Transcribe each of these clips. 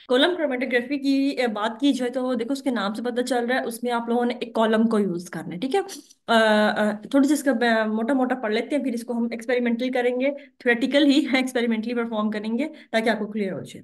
Column chromatography की बात की जाए तो देखो उसके नाम से पता चल रहा है, उसमें आप लोगों ने एक कॉलम को यूज करना है, ठीक है। थोड़ी सी इसका मोटा मोटा पढ़ लेते हैं, फिर इसको हम एक्सपेरिमेंटल करेंगे, थ्योरेटिकल ही एक्सपेरिमेंटली परफॉर्म करेंगे ताकि आपको क्लियर हो जाए।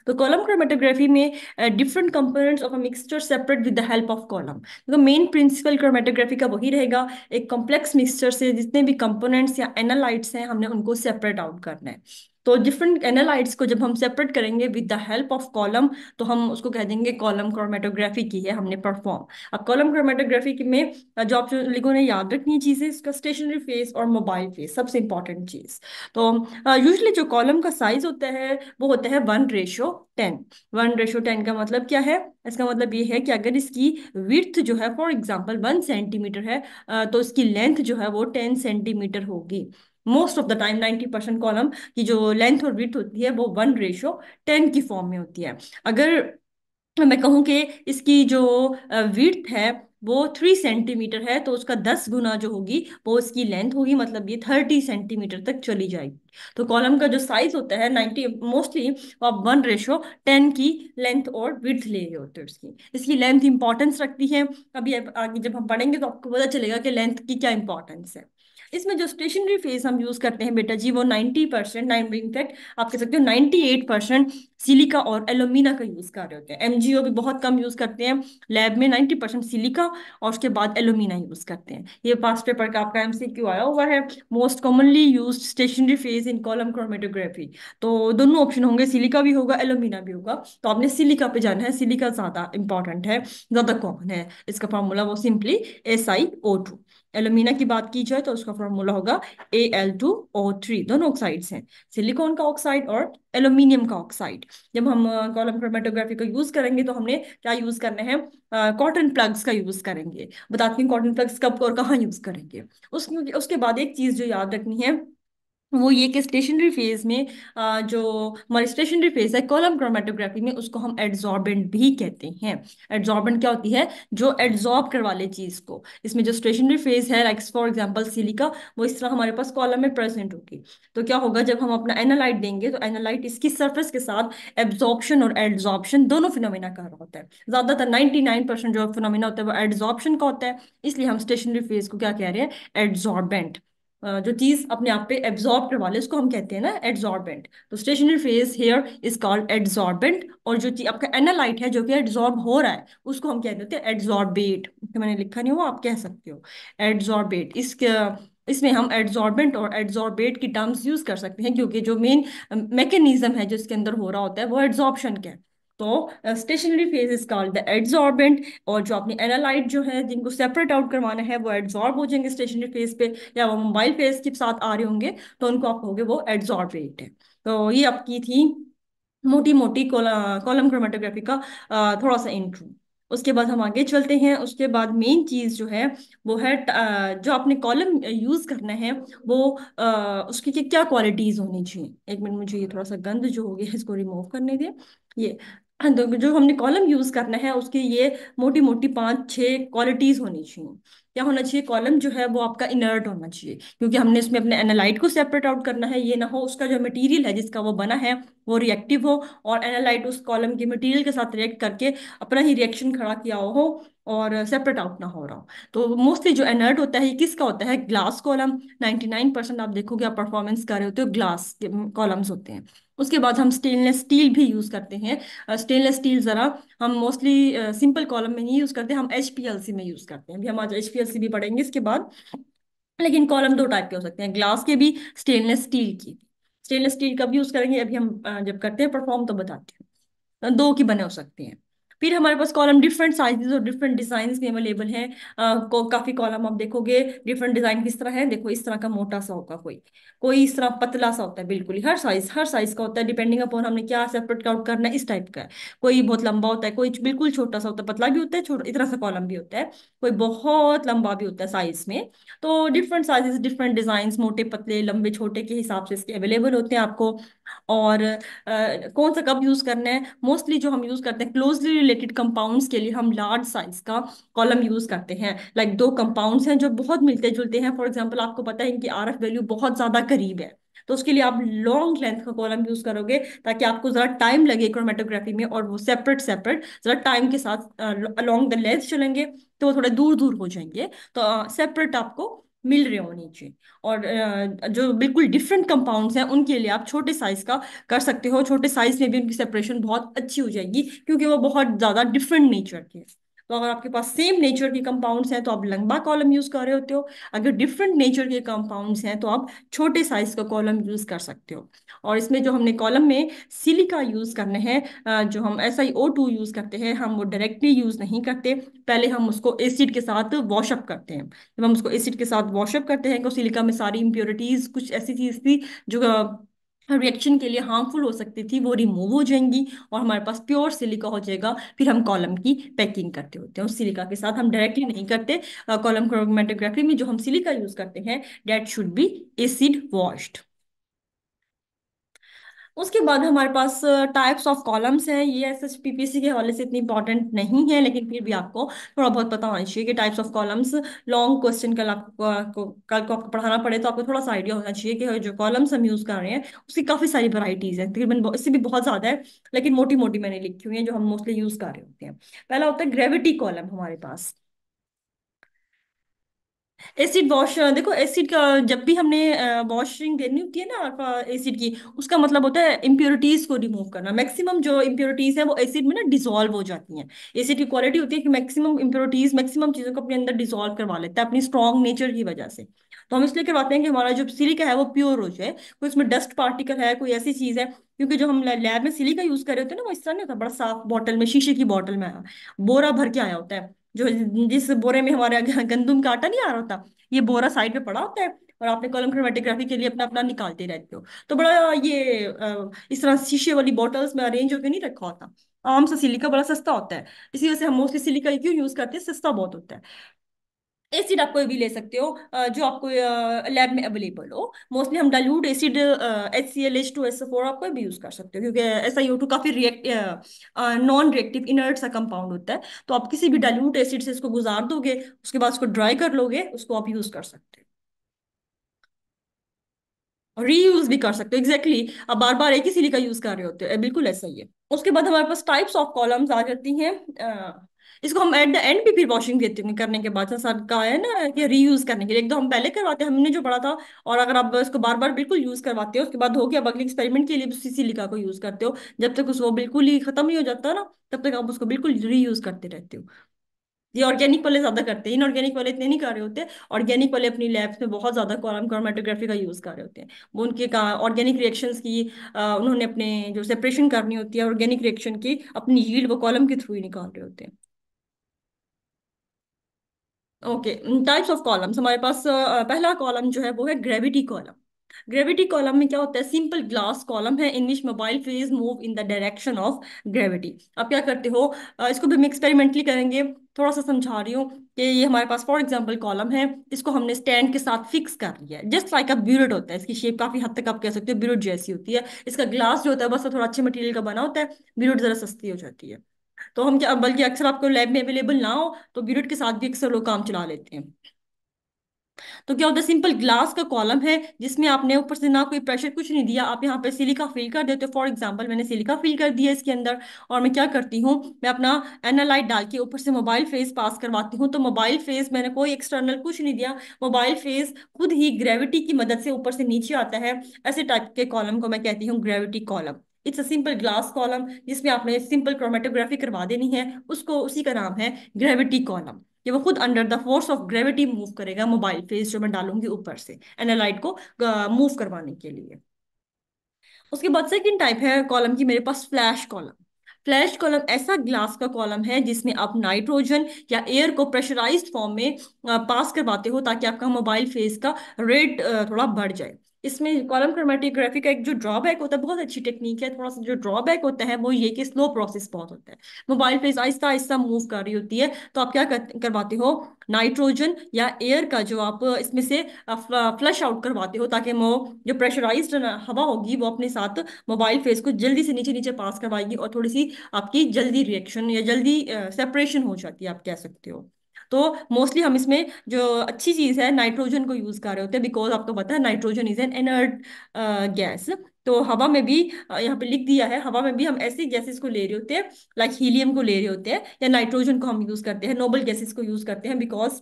तो कॉलम क्रोमेटोग्राफी में different components of a mixture separate with the help of column. तो मेन प्रिंसिपल क्रोमेटोग्राफी का वही रहेगा, एक कॉम्प्लेक्स मिक्सचर से जितने भी कंपोनेंट्स या एनालाइट्स हैं हमने उनको सेपरेट आउट करना है। तो डिफरेंट एनालाइट्स को जब हम सेपरेट करेंगे with the help of column, तो हम उसको कह देंगे कॉलम क्रोमेटोग्राफी की है हमने परफॉर्म। अब कॉलम क्रोमेटोग्राफी में जो आप लोगों ने याद रखनी है चीजें, इसका स्टेशनरी फेस और मोबाइल फेस सबसे इंपॉर्टेंट चीज। तो यूजली जो कॉलम का साइज होता है वो होता है 1:10। 1:10 का मतलब क्या है? इसका मतलब ये है कि अगर इसकी विड्थ जो है फॉर एग्जांपल 1 सेंटीमीटर है, तो इसकी लेंथ जो है वो 10 सेंटीमीटर होगी। Most of the time 90% column की जो लेंथ और विड्थ होती है वो 1:10 की फॉर्म में होती है। अगर मैं कहूँ कि इसकी जो विड्थ है वो 3 सेंटीमीटर है, तो उसका 10 गुना जो होगी वो इसकी लेंथ होगी, मतलब ये 30 सेंटीमीटर तक चली जाएगी। तो कॉलम का जो साइज होता है 90 मोस्टली आप 1:10 की लेंथ और विड्थ ले रहे होते हैं उसकी। इसकी लेंथ इंपॉर्टेंस रखती है। अभी आगे जब हम पढ़ेंगे तो आपको पता चलेगा कि लेंथ की क्या इंपॉर्टेंस है। इसमें जो स्टेशनरी फेस हम यूज करते हैं बेटा जी, वो 90%, इनफैक्ट आप कह सकते हो 98% सिलिका और एल्यूमिना का यूज कर रहे होते हैं। एमजीओ भी बहुत कम यूज करते हैं लैब में, 90% सिलिका और उसके बाद एल्यूमिना यूज करते हैं। ये पास्ट पेपर का आपका एमसीक्यू आया हुआ है, most commonly used stationary phase in column chromatography. तो दोनों ऑप्शन होंगे, सिलिका भी होगा एल्यूमिना भी होगा, तो आपने सिलिका पे जाना है, सिलिका ज्यादा इंपॉर्टेंट है, ज्यादा कॉमन है। इसका फॉर्मूला वो सिंपली SiO2। एल्यूमिना की बात की जाए तो उसका फॉर्मूला होगा Al2O3। दोनों ऑक्साइड्स हैं, सिलिकॉन का ऑक्साइड और एल्यूमिनियम का ऑक्साइड। जब हम कॉलम क्रोमेटोग्राफी को यूज करेंगे तो हमने क्या यूज करना है? कॉटन प्लग्स का यूज करेंगे। बताती हूँ कॉटन प्लग्स कब और कहाँ यूज करेंगे। उसके बाद एक चीज जो याद रखनी है वो ये कि स्टेशनरी फेज में जो हमारी स्टेशनरी फेज है कॉलम क्रोमेटोग्राफी में, उसको हम एड्सॉर्बेंट भी कहते हैं। एड्सॉर्बेंट क्या होती है? जो एड्सॉर्ब करवा ले चीज को। इसमें जो स्टेशनरी फेज है लाइक फॉर एग्जांपल सिलिका, वो इस तरह हमारे पास कॉलम में प्रेजेंट होगी। तो क्या होगा जब हम अपना एनालाइट देंगे तो एनालाइट इसकी सरफेस के साथ एब्जॉर्प्शन और एड्सॉर्प्शन दोनों फिनोमेना कर रहा होता है। ज्यादातर 99% जो फिनोमेना होता है वो एड्सॉर्प्शन का होता है, इसलिए हम स्टेशनरी फेज को क्या कह रहे हैं? एड्सॉर्बेंट। जो चीज अपने आप पे एब्जॉर्ब करवा ले उसको हम कहते हैं ना एड्सॉर्बेंट। तो stationary phase here is called adsorbent, और जो चीज आपका एनालाइट है जो कि एड्सॉर्ब हो रहा है उसको हम कहते हैं एड्सॉर्बेट। तो मैंने लिखा नहीं हुआ, आप कह सकते हो एड्सॉर्बेट। इसमें हम एड्सॉर्बेंट और एड्सॉर्बेट की टर्म्स यूज कर सकते हैं, क्योंकि जो मेन मैकेनिज्म है जो इसके अंदर हो रहा होता है वो एड्सॉर्प्शन का है। तो stationary phase is called the adsorbent, और जो अपनी एनालाइट जो है जिनको सेपरेट आउट करवाना है वो एड्सॉर्ब हो जाएंगे स्टेशनरी फेज पे, या वो मोबाइल फेज के साथ आ रहे होंगे तो उनको आप कहोगे वो एड्सॉर्बेट है। तो ये आपकी थी मोटी मोटी कॉलम क्रोमेटोग्राफी का थोड़ा सा इंट्रो। उसके बाद हम आगे चलते हैं। उसके बाद मेन चीज जो है वो है जो आपने कॉलम यूज करना है वो उसकी क्या क्वालिटीज होनी चाहिए। एक मिनट, मुझे ये थोड़ा सा गंद जो हो गया है इसको रिमूव करने दें। ये तो जो हमने कॉलम यूज करना है उसकी ये मोटी मोटी 5-6 क्वालिटीज होनी चाहिए। क्या होना चाहिए? कॉलम जो है वो आपका इनर्ट होना चाहिए, क्योंकि हमने इसमें अपने एनालाइट को सेपरेट आउट करना है। ये ना हो उसका जो मटेरियल है जिसका वो बना है वो रिएक्टिव हो, और एनालाइट उस कॉलम के मटेरियल के साथ रिएक्ट करके अपना ही रिएक्शन खड़ा किया हो और सेपरेट आउट ना हो रहा हो। तो मोस्टली जो इनर्ट होता है ये किसका होता है? Glass column. 99% आप देखोगे आप परफॉर्मेंस कर रहे होते हो ग्लास कॉलम्स होते हैं। उसके बाद हम स्टेनलेस स्टील भी यूज करते हैं। स्टेनलेस स्टील जरा हम मोस्टली सिंपल कॉलम में नहीं यूज करते, हम HPLC में यूज करते हैं। अभी हम आज HPLC भी पढ़ेंगे इसके बाद। लेकिन कॉलम दो टाइप के हो सकते हैं, ग्लास के भी, स्टेनलेस स्टील की भी। स्टेनलेस स्टील कब यूज करेंगे अभी हम जब करते हैं परफॉर्म तो बताते हैं। दो की बने हो सकते हैं। फिर हमारे पास कॉलम डिफरेंट साइजेस और डिफरेंट डिजाइन में अवेलेबल हैं। काफी कॉलम आप देखोगे डिफरेंट डिजाइन किस तरह है, देखो इस तरह का मोटा सा होगा, कोई कोई इस तरह पतला सा होता है, बिल्कुल ही हर साइज का होता है, डिपेंडिंग अपॉन हमने क्या सेपरेट आउट करना है इस टाइप का है। कोई बहुत लंबा होता है, कोई बिल्कुल छोटा सा होता है, पतला भी होता है, छोटा इतना सा कॉलम भी होता है, कोई बहुत लंबा भी होता है साइज में। तो डिफरेंट साइजेस डिफरेंट डिजाइन, मोटे पतले लंबे छोटे के हिसाब से इसके अवेलेबल होते हैं आपको। और कौन सा कब यूज करना है? मोस्टली जो हम यूज करते हैं क्लोजली रिलेटेड कंपाउंड्स के लिए हम लार्ज साइज का कॉलम यूज करते हैं। लाइक दो कंपाउंड्स हैं जो बहुत मिलते जुलते हैं, फॉर एग्जांपल आपको पता है इनकी RF वैल्यू बहुत ज्यादा करीब है, तो उसके लिए आप लॉन्ग लेंथ का कॉलम यूज करोगे, ताकि आपको जरा टाइम लगे क्रोमेटोग्राफी में, और वो सेपरेट सेपरेट जरा टाइम के साथ अलोंग द लेंथ चलेंगे, तो वो थोड़े दूर दूर हो जाएंगे, तो सेपरेट आपको मिल रहे हो नीचे। और जो बिल्कुल डिफरेंट कंपाउंड्स हैं उनके लिए आप छोटे साइज का कर सकते हो, छोटे साइज में भी उनकी सेपरेशन बहुत अच्छी हो जाएगी, क्योंकि वो बहुत ज्यादा डिफरेंट नेचर के हैं। तो अगर आपके पास सेम नेचर के कंपाउंड्स हैं तो आप लंबा कॉलम यूज कर रहे होते हो, अगर डिफरेंट नेचर के कंपाउंड्स हैं तो आप छोटे साइज का कॉलम यूज कर सकते हो। और इसमें जो हमने कॉलम में सिलिका यूज करने हैं, जो हम SiO2 यूज करते हैं, हम वो डायरेक्टली यूज नहीं करते, पहले हम उसको एसिड के साथ वॉशअप करते हैं। जब हम उसको एसिड के साथ वॉशअप करते हैं तो सिलिका में सारी इंप्योरिटीज, कुछ ऐसी चीज थी जो रिएक्शन के लिए हार्मफुल हो सकती थी, वो रिमूव हो जाएंगी, और हमारे पास प्योर सिलिका हो जाएगा। फिर हम कॉलम की पैकिंग करते होते हैं उस सिलिका के साथ, हम डायरेक्टली नहीं करते। कॉलम क्रोमेटोग्राफी में जो हम सिलिका यूज करते हैं, that should be acid washed. उसके बाद हमारे पास टाइप्स ऑफ कॉलम्स हैं। ये एस एस PPC के हवाले से इतनी इंपॉर्टेंट नहीं है, लेकिन फिर भी आपको थोड़ा बहुत पता होना चाहिए कि types of columns, long question कल को आपको पढ़ाना पड़े तो आपको थोड़ा सा आइडिया होना चाहिए कि जो कॉलम्स हम यूज कर रहे हैं उसकी काफी सारी वराइटीज हैं, तकरीबन इससे भी बहुत ज्यादा है, लेकिन मोटी मोटी मैंने लिखी हुई है जो हम मोस्टली यूज कर रहे होते हैं। पहला होता है ग्रेविटी कॉलम हमारे पास। एसिड वॉश, देखो एसिड का जब भी हमने वॉशिंग देनी होती है ना एसिड की, उसका मतलब होता है इम्प्योरिटीज को रिमूव करना। मैक्सिमम जो इम्प्योरिटीज है वो एसिड में ना डिसॉल्व हो जाती हैं। एसिड की क्वालिटी होती है कि मैक्सिमम इम्प्योरिटीज, मैक्सिमम चीजों को अपने अंदर डिसॉल्व करवा लेता है अपनी स्ट्रॉन्ग नेचर की वजह से। तो हम इसलिए करवाते हैं कि हमारा जो सिलिका है वो प्योर हो जाए, कोई उसमें डस्ट पार्टिकल है, कोई ऐसी चीज है, क्योंकि जो हम लैब में सिलिका यूज कर रहे होते हैं ना, वो इस तरह नहीं होता बड़ा साफ बॉटल में, शीशे की बॉटल में आया, बोरा भर के आया होता है, जो जिस बोरे में हमारे गंदुम का आटा नहीं आ रहा होता, ये बोरा साइड पे पड़ा होता है, और आपने कॉलम क्रोमेटोग्राफी के लिए अपना अपना निकालते रहते हो। तो बड़ा ये इस तरह शीशे वाली बॉटल्स में अरेंज होकर नहीं रखा होता। आम सा सिलिका बड़ा सस्ता होता है, इसी वजह से हम मोस्टली सिलिका क्यों यूज करते हैं, सस्ता बहुत होता है। एसिड आप कोई भी ले सकते हो, जो आपको लैब में अवेलेबल हो। मोस्टली हम डाइल्यूट एसिड HCl H2SO4 आप कोई भी यूज कर सकते हो, क्योंकि SiO2 काफी रिएक्ट नॉन रिएक्टिव इनर्ट सा कंपाउंड होता है, तो आप किसी भी डाइल्यूट एसिड से इसको गुजार दोगे, उसके बाद उसको ड्राई कर लोगे, उसको आप यूज कर सकते हो, रीयूज भी कर सकते हो। एग्जैक्टली exactly, आप बार बार एक ही सिलिका यूज कर रहे होते हो, बिल्कुल ऐसा ही है। उसके बाद हमारे पास टाइप्स ऑफ कॉलम्स आ जाती हैं। इसको हम एट द एंड भी फिर वॉशिंग देते हैं करने के बाद, सर का है ना कि रीयूज करने के लिए, एक दो हम पहले करवाते हैं हमने जो पढ़ा था, और अगर आप इसको बार बार बिल्कुल यूज करवाते हो उसके बाद हो गया, अब अगले एक्सपेरिमेंट के लिए उसी सिलिका को यूज करते हो, जब तक उसको बिल्कुल ही खत्म नहीं हो जाता ना, तब तक आप उसको बिल्कुल रीयूज करते रहते हो। ये ऑर्गेनिक वाले ज्यादा करते हैं, इनऑर्गेनिक वाले इतने नहीं कर रहे होते। ऑर्गेनिक वाले अपनी लैब्स में बहुत ज्यादा कॉलम क्रोमेटोग्राफी का यूज कर रहे होते हैं। वो उनके ऑर्गेनिक रिएक्शंस की उन्होंने अपने जो सेपरेशन करनी होती है ऑर्गेनिक रिएक्शन की, अपनी यील्ड वो कॉलम के थ्रू ही निकाल रहे होते हैं। ओके, टाइप्स ऑफ कॉलम्स हमारे पास, पहला कॉलम जो है वो है ग्रेविटी कॉलम। ग्रेविटी कॉलम में क्या होता है, सिंपल ग्लास कॉलम है in which mobile phase move in the direction of gravity. आप क्या करते हो, इसको भी हम एक्सपेरिमेंटली करेंगे, थोड़ा सा समझा रही हूँ कि ये हमारे पास फॉर एग्जांपल कॉलम है, इसको हमने स्टैंड के साथ फिक्स कर लिया है, जस्ट लाइक अ ब्यूरेट होता है, इसकी शेप काफी हद तक आप कह सकते हो ब्यूरेट जैसी होती है। इसका ग्लास जो होता है बस वो थोड़ा अच्छे मटेरियल का बना होता है, ब्यूरेट जरा सस्ती हो जाती है। तो हम क्या, बल्कि अक्सर आपको लैब में अवेलेबल ना हो तो ब्यूरेट के साथ भी अक्सर लोग काम चला लेते हैं। तो क्या होता है, सिंपल ग्लास का कॉलम है जिसमें आपने ऊपर से ना कोई प्रेशर कुछ नहीं दिया, आप यहाँ पे सिलिका फिल कर देते हो। फॉर एग्जांपल मैंने सिलिका फिल कर दिया इसके अंदर, और मैं क्या करती हूँ, मैं अपना एनालाइट डाल के ऊपर से मोबाइल फेस पास करवाती हूँ। तो मोबाइल फेस मैंने कोई एक्सटर्नल कुछ नहीं दिया, मोबाइल फेस खुद ही ग्रेविटी की मदद से ऊपर से नीचे आता है। ऐसे टाइप के कॉलम को मैं कहती हूँ gravity column. It's a simple glass column जिसमें आपने सिंपल क्रोमेटोग्राफी करवा देनी है, उसको उसी का नाम है ग्रेविटी कॉलम, कि वो खुद under the force of gravity move करेगा मोबाइल फेस जो मैं डालूंगी ऊपर से एनालाइट को मूव करवाने के लिए। उसके बाद सेकंड टाइप है कॉलम की मेरे पास, फ्लैश कॉलम। फ्लैश कॉलम ऐसा ग्लास का कॉलम है जिसमें आप नाइट्रोजन या एयर को प्रेशराइज्ड फॉर्म में पास करवाते हो, ताकि आपका मोबाइल फेस का रेट थोड़ा बढ़ जाए। इसमें कॉलम क्रोमेटोग्राफी का एक जो ड्रॉबैक होता है, बहुत अच्छी टेक्निक है, थोड़ा सा जो ड्रॉबैक होता है वो ये कि स्लो प्रोसेस बहुत होता है, mobile face Aahista Aahista move कर रही होती है। तो आप क्या करवाते हो, नाइट्रोजन या एयर का जो आप इसमें से फ्लश आउट करवाते हो, ताकि वो जो प्रेशराइज्ड हवा होगी वो अपने साथ मोबाइल फेस को जल्दी से नीचे नीचे पास करवाएगी, और थोड़ी सी आपकी जल्दी रिएक्शन या जल्दी सेपरेशन हो जाती है, आप कह सकते हो। तो मोस्टली हम इसमें जो अच्छी चीज़ है नाइट्रोजन को यूज़ कर रहे होते हैं, बिकॉज आपको पता है nitrogen is an inert gas. तो हवा में भी यहाँ पे लिख दिया है, हवा में भी हम ऐसी गैसेस को ले रहे होते हैं, लाइक हीलियम को ले रहे होते हैं, या नाइट्रोजन को हम यूज़ करते हैं, नोबल गैसेस को यूज़ करते हैं, बिकॉज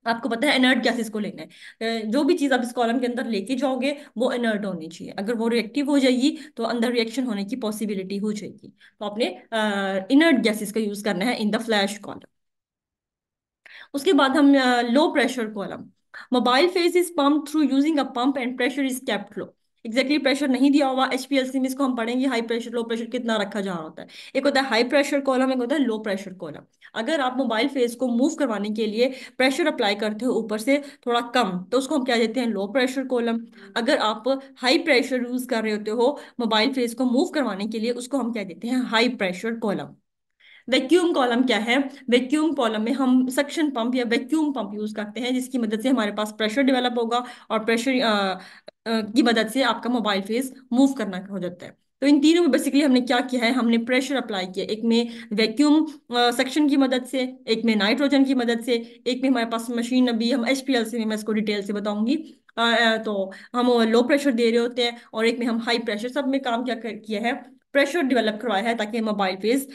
आपको पता है इनर्ट गैसेस को लेना है। जो भी चीज़ आप इस कॉलम के अंदर लेके जाओगे वो इनर्ट होनी चाहिए, अगर वो रिएक्टिव हो जाएगी तो अंदर रिएक्शन होने की पॉसिबिलिटी हो जाएगी। तो आपने इनर्ट गैसेस का यूज़ करना है इन द फ्लैश कॉलम। उसके बाद हम low pressure column, mobile face is pump through using a pump and pressure is kept low. Exactly pressure नहीं दिया हुआ, एचपीएलसी में इसको हम पढ़ेंगे हाई प्रेशर लो प्रेशर कितना रखा जा रहा होता है। एक होता है हाई प्रेशर कॉलम, एक होता है लो प्रेशर कॉलम। अगर आप मोबाइल फेस को मूव करवाने के लिए प्रेशर अप्लाई करते हो ऊपर से थोड़ा कम, तो उसको हम क्या देते हैं, लो प्रेशर कॉलम। अगर आप हाई प्रेशर यूज कर रहे होते हो मोबाइल फेस को मूव करवाने के लिए, उसको हम क्या देते हैं, high pressure column. Vacuum column क्या है, वैक्यूम कॉलम में हम सक्शन पंप या वैक्यूम पंप यूज करते हैं, जिसकी मदद से हमारे पास प्रेशर डेवलप होगा, और प्रेशर की मदद से आपका मोबाइल फेस मूव करना हो जाता है। तो इन तीनों में बेसिकली हमने क्या किया है, हमने प्रेशर अप्लाई किया, एक में वैक्यूम सक्शन की मदद से, एक में नाइट्रोजन की मदद से, एक में हमारे पास मशीन, अभी हम एचपीएलसी में मैं इसको डिटेल से बताऊंगी। तो हम लो प्रेशर दे रहे होते हैं, और एक में हम हाई प्रेशर, सब में काम किया है, प्रेशर डेवलप करवाया है ताकि मोबाइल फेस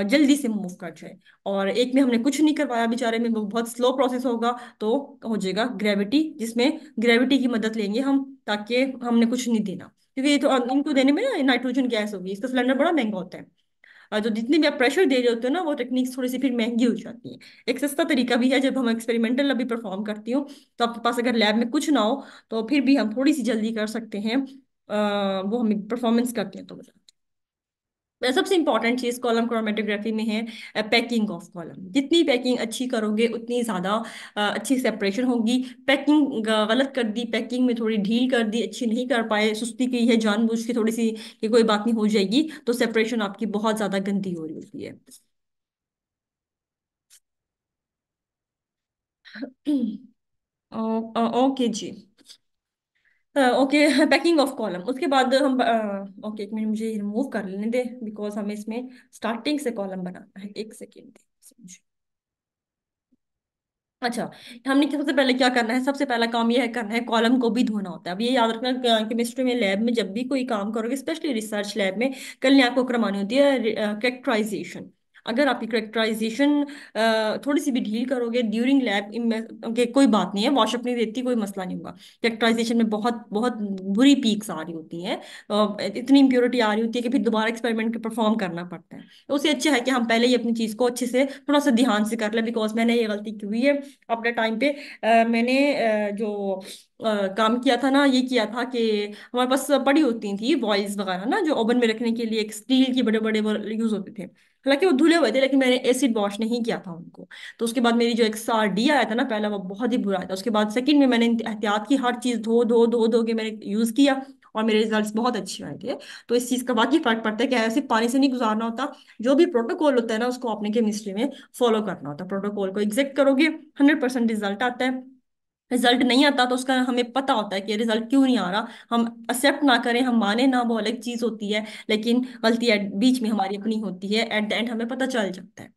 जल्दी से मूव कर जाए। और एक में हमने कुछ नहीं करवाया बेचारे में, वो बहुत स्लो प्रोसेस होगा, तो हो जाएगा ग्रेविटी, जिसमें ग्रेविटी की मदद लेंगे हम, ताकि हमने कुछ नहीं देना, क्योंकि ये तो इनको देने में ना नाइट्रोजन गैस होगी, इसका सिलेंडर बड़ा महंगा होता है। तो जितनी भी आप प्रेशर दे रहे होते हो ना, वो टेक्निक्स थोड़ी सी फिर महंगी हो जाती है। एक सस्ता तरीका भी है, जब हम एक्सपेरिमेंटल अभी परफॉर्म करती हूँ, तो आपके पास अगर लैब में कुछ ना हो तो फिर भी हम थोड़ी सी जल्दी कर सकते हैं, वो हम परफॉर्मेंस करते हैं तो। सबसे इंपॉर्टेंट चीज कॉलम क्रोमेटोग्राफी में है पैकिंग ऑफ कॉलम। जितनी पैकिंग अच्छी करोगे उतनी ज्यादा अच्छी सेपरेशन होगी। पैकिंग गलत कर दी, पैकिंग में थोड़ी ढील कर दी, अच्छी नहीं कर पाए, सुस्ती की है जानबूझ के थोड़ी सी कि कोई बात नहीं हो जाएगी, तो सेपरेशन आपकी बहुत ज्यादा गंदी हो रही होती है। ओके जी। ओके पैकिंग ऑफ कॉलम, उसके बाद हम ओके एक मिनट मुझे रिमूव कर लेने दे, बिकॉज हमें इसमें स्टार्टिंग से कॉलम बनाना है, एक सेकेंड। अच्छा, हमने सबसे पहले क्या करना है, सबसे पहला काम यह है करना है कॉलम को भी धोना होता है। अब ये याद रखना, केमिस्ट्री में लैब में जब भी कोई काम करोगे, स्पेशली रिसर्च लैब में, कल आपको करवानी होती है करेक्टराइजेशन। अगर आपकी करेक्टराइजेशन थोड़ी सी भी ढील करोगे ड्यूरिंग लैब के, कोई बात नहीं है, वॉशअप नहीं देती, कोई मसला नहीं होगा। करेक्टराइजेशन में बहुत बहुत बुरी पीक्स आ रही होती हैं, इतनी इम्प्योरिटी आ रही होती है कि फिर दोबारा एक्सपेरिमेंट परफॉर्म करना पड़ता है। तो उससे अच्छा है कि हम पहले ही अपनी चीज़ को अच्छे से थोड़ा सा ध्यान से कर ले, बिकॉज मैंने ये गलती की हुई है अपने टाइम पे। मैंने जो काम किया था ना, ये किया था कि हमारे पास पड़ी होती थी वॉइल्स वगैरह ना, जो ओवन में रखने के लिए एक स्टील के बड़े बड़े वो यूज होते थे। हालांकि वो धुले हुए थे, लेकिन मैंने एसिड वॉश नहीं किया था उनको। तो उसके बाद मेरी जो एक XRD आया था ना पहला, वो बहुत ही बुरा आया था। उसके बाद सेकंड में मैंने एहतियात की, हर चीज धो धो धो धो के मैंने यूज किया, और मेरे रिजल्ट्स बहुत अच्छे आए थे। तो इस चीज का वाकई फर्क पड़ता है कि ऐसे पानी से नहीं गुजारना होता। जो भी प्रोटोकॉल होता है ना, उसको अपने केमिस्ट्री में फॉलो करना होता है। प्रोटोकॉल को एग्जैक्ट करोगे 100% रिजल्ट आता है। रिजल्ट नहीं आता तो उसका हमें पता होता है कि रिजल्ट क्यों नहीं आ रहा, हम एक्सेप्ट ना करें, हम माने ना, वो अलग चीज होती है, लेकिन गलती बीच में हमारी अपनी होती है, एट द एंड हमें पता चल जाता है।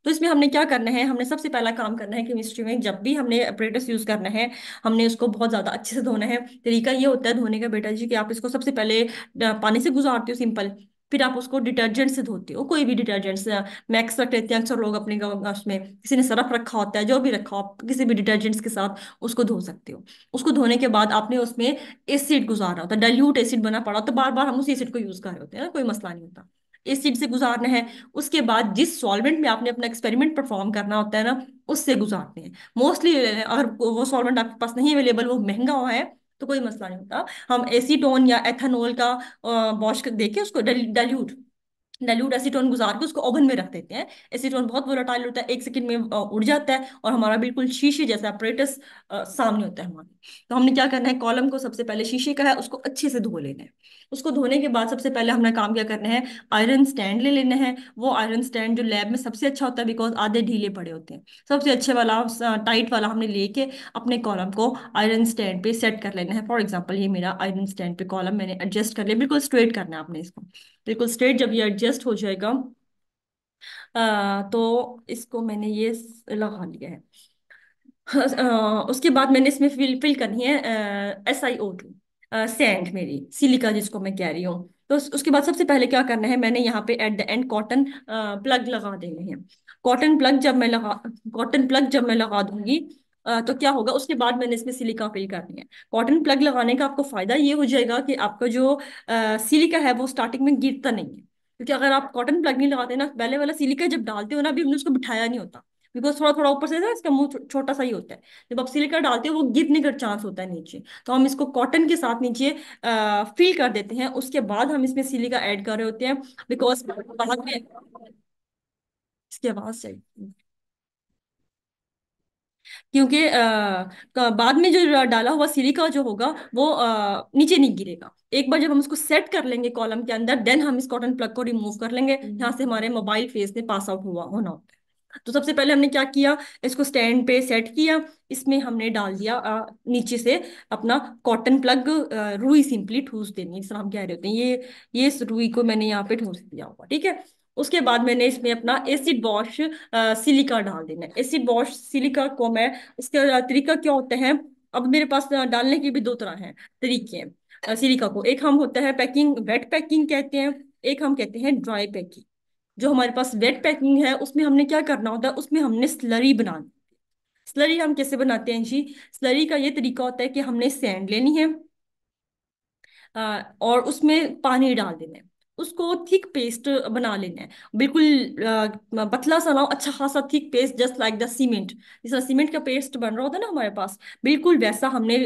तो इसमें हमने क्या करना है, हमने सबसे पहला काम करना है केमिस्ट्री में, जब भी हमने अपरेटस यूज करना है, हमने उसको बहुत ज्यादा अच्छे से धोना है। तरीका ये होता है धोने का बेटा जी, कि आप इसको सबसे पहले पानी से गुजारते हो सिंपल, फिर आप उसको डिटर्जेंट से धोते हो, कोई भी डिटर्जेंट से। मैक्स रख लेते हैं अक्सर लोग अपने उसमें, किसी ने सरफ रखा होता है, जो भी रखा हो आप किसी भी डिटर्जेंट्स के साथ उसको धो सकते हो। उसको धोने के बाद आपने उसमें एसिड गुजारना होता है, डाइल्यूट एसिड बना पड़ा, तो बार बार हम उस एसिड को यूज कर रहे होते हैं ना, कोई मसला नहीं होता। एसिड से गुजारना है। उसके बाद जिस सॉल्वेंट में आपने अपना एक्सपेरिमेंट परफॉर्म करना होता है ना, उससे गुजारते हैं मोस्टली। अगर वो सॉल्वेंट आपके पास नहीं अवेलेबल, वो महंगा हुआ है, तो कोई मसला नहीं होता, हम एसीटोन या एथेनॉल का वॉश देके उसको डाइल्यूट डाइल्यूट एसीटोन गुजार के उसको ओवन में रख देते हैं। एसीटोन बहुत वोलेटाइल होता है, एक सेकंड में उड़ जाता है, और हमारा बिल्कुल शीशे जैसा अपरेटस सामने होता है हमारे। तो हमने क्या करना है, कॉलम को सबसे पहले शीशे का है उसको अच्छे से धो लेना है। उसको धोने के बाद सबसे पहले हमने काम क्या करना है, आयरन स्टैंड ले लेना है। वो आयरन स्टैंड जो लैब में सबसे अच्छा होता है, बिकॉज आधे ढीले पड़े होते हैं, सबसे अच्छे वाला टाइट वाला हमने लेके अपने कॉलम को आयरन स्टैंड पे सेट कर लेना है। फॉर एग्जाम्पल ये मेरा आयरन स्टैंड पे कॉलम मैंने एडजस्ट कर लिया, बिल्कुल स्ट्रेट करना है आपने इसको, बिल्कुल स्ट्रेट। जब ये एडजस्ट हो जाएगा, तो इसको मैंने ये लगा लिया है। उसके बाद मैंने इसमें फिल करनी है SiO2, सैंड, मेरी सिलिका जिसको मैं कह रही हूँ। तो उसके बाद सबसे पहले क्या करना है, मैंने यहाँ पे at the end cotton plug लगा देने हैं। कॉटन प्लग जब मैं लगा कॉटन प्लग जब मैं लगा दूंगी, तो क्या होगा, उसके बाद मैंने इसमें सिलिका फिल करनी है। कॉटन प्लग लगाने का आपको फायदा ये हो जाएगा कि आपका जो सिलिका है वो स्टार्टिंग में गिरता नहीं है। क्योंकि अगर आप कॉटन प्लग नहीं लगाते ना, पहले वाला सिलिका जब डालते हो ना, अभी हमने उसको बिठाया नहीं होता, बिकॉज थोड़ा थोड़ा ऊपर से ना इसका मुंह छोटा सा ही होता है। जब आप सिलिका डालते हो वो गिरने का चांस होता है नीचे। तो हम इसको कॉटन के साथ नीचे फिल कर देते हैं, उसके बाद हम इसमें सिलिका ऐड कर रहे होते हैं। बिकॉज बाद में इसकी आवाज सही, क्योंकि बाद में जो डाला हुआ सिलिका जो होगा वो नीचे नहीं गिरेगा। एक बार जब हम उसको सेट कर लेंगे कॉलम के अंदर, देन हम इस कॉटन प्लग को रिमूव कर लेंगे, यहाँ से हमारे मोबाइल फेस में पास आउट हुआ होना होता है। तो सबसे पहले हमने क्या किया, इसको स्टैंड पे सेट किया, इसमें हमने डाल दिया नीचे से अपना कॉटन प्लग, रुई सिंपली ठूस देनी, जिस तरह हम कह रहे होते हैं, ये इस रुई को मैंने यहाँ पे ठूस दिया हुआ, ठीक है। उसके बाद मैंने इसमें अपना एसिड वॉश सिलिका डाल देना है। एसिड वॉश सिलिका को मैं, इसका तरीका क्या होता है, अब मेरे पास डालने के भी दो तरह हैं, तरीके हैं सिलिका को। एक हम होता है पैकिंग, वेट पैकिंग कहते हैं, एक हम कहते हैं ड्राई पैकिंग। जो हमारे पास वेट पैकिंग है उसमें हमने क्या करना होता है, उसमें हमने स्लरी बनानी। स्लरी हम कैसे बनाते हैं जी, स्लरी का ये तरीका होता है कि हमने सैंड लेनी है, और उसमें पानी डाल देना है, उसको थिक पेस्ट बना लेना है। बिल्कुल पतला सा ना, अच्छा खासा thick paste, just like the cement, जिस तरह सीमेंट का पेस्ट बन रहा होता है ना हमारे पास, बिल्कुल वैसा हमने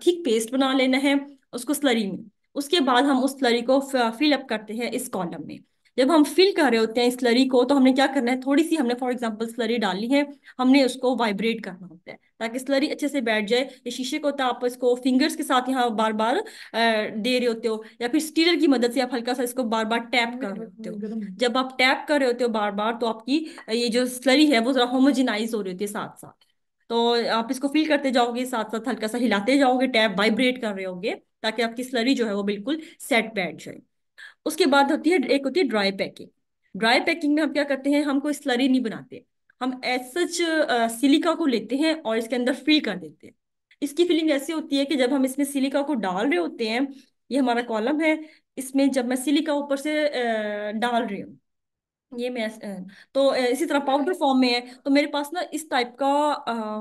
थिक पेस्ट बना लेना है उसको स्लरी में। उसके बाद हम उस स्लरी को फिल अप करते हैं इस कॉलम में। जब हम फिल कर रहे होते हैं स्लरी को, तो हमने क्या करना है, थोड़ी सी हमने फॉर एग्जांपल स्लरी डाली है, हमने उसको वाइब्रेट करना होता है ताकि स्लरी अच्छे से बैठ जाए। ये शीशे को होता है, आप इसको फिंगर्स के साथ यहाँ बार बार दे रहे होते हो, या फिर स्टीलर की मदद से आप हल्का सा इसको बार बार टैप कर रहे होते हो। जब आप टैप कर रहे होते हो बार बार, तो आपकी ये जो स्लरी है वो जरा होमोजेनाइज हो रही होती है साथ साथ। तो आप इसको फिल करते जाओगे, साथ साथ हल्का सा हिलाते जाओगे, टैप वाइब्रेट कर रहे होगे, ताकि आपकी स्लरी जो है वो बिल्कुल सेट बैठ जाए। उसके बाद होती है, एक होती है ड्राई पैकिंग। ड्राई पैकिंग में हम क्या करते हैं, हम कोई स्लरी नहीं बनाते, हम एज सच सिलिका को लेते हैं और इसके अंदर फिल कर देते हैं। इसकी फिलिंग ऐसी होती है कि जब हम इसमें सिलिका को डाल रहे होते हैं, ये हमारा कॉलम है, इसमें जब मैं सिलिका ऊपर से डाल रही हूँ, ये मैं तो इसी तरह पाउडर फॉर्म में है, तो मेरे पास ना इस टाइप का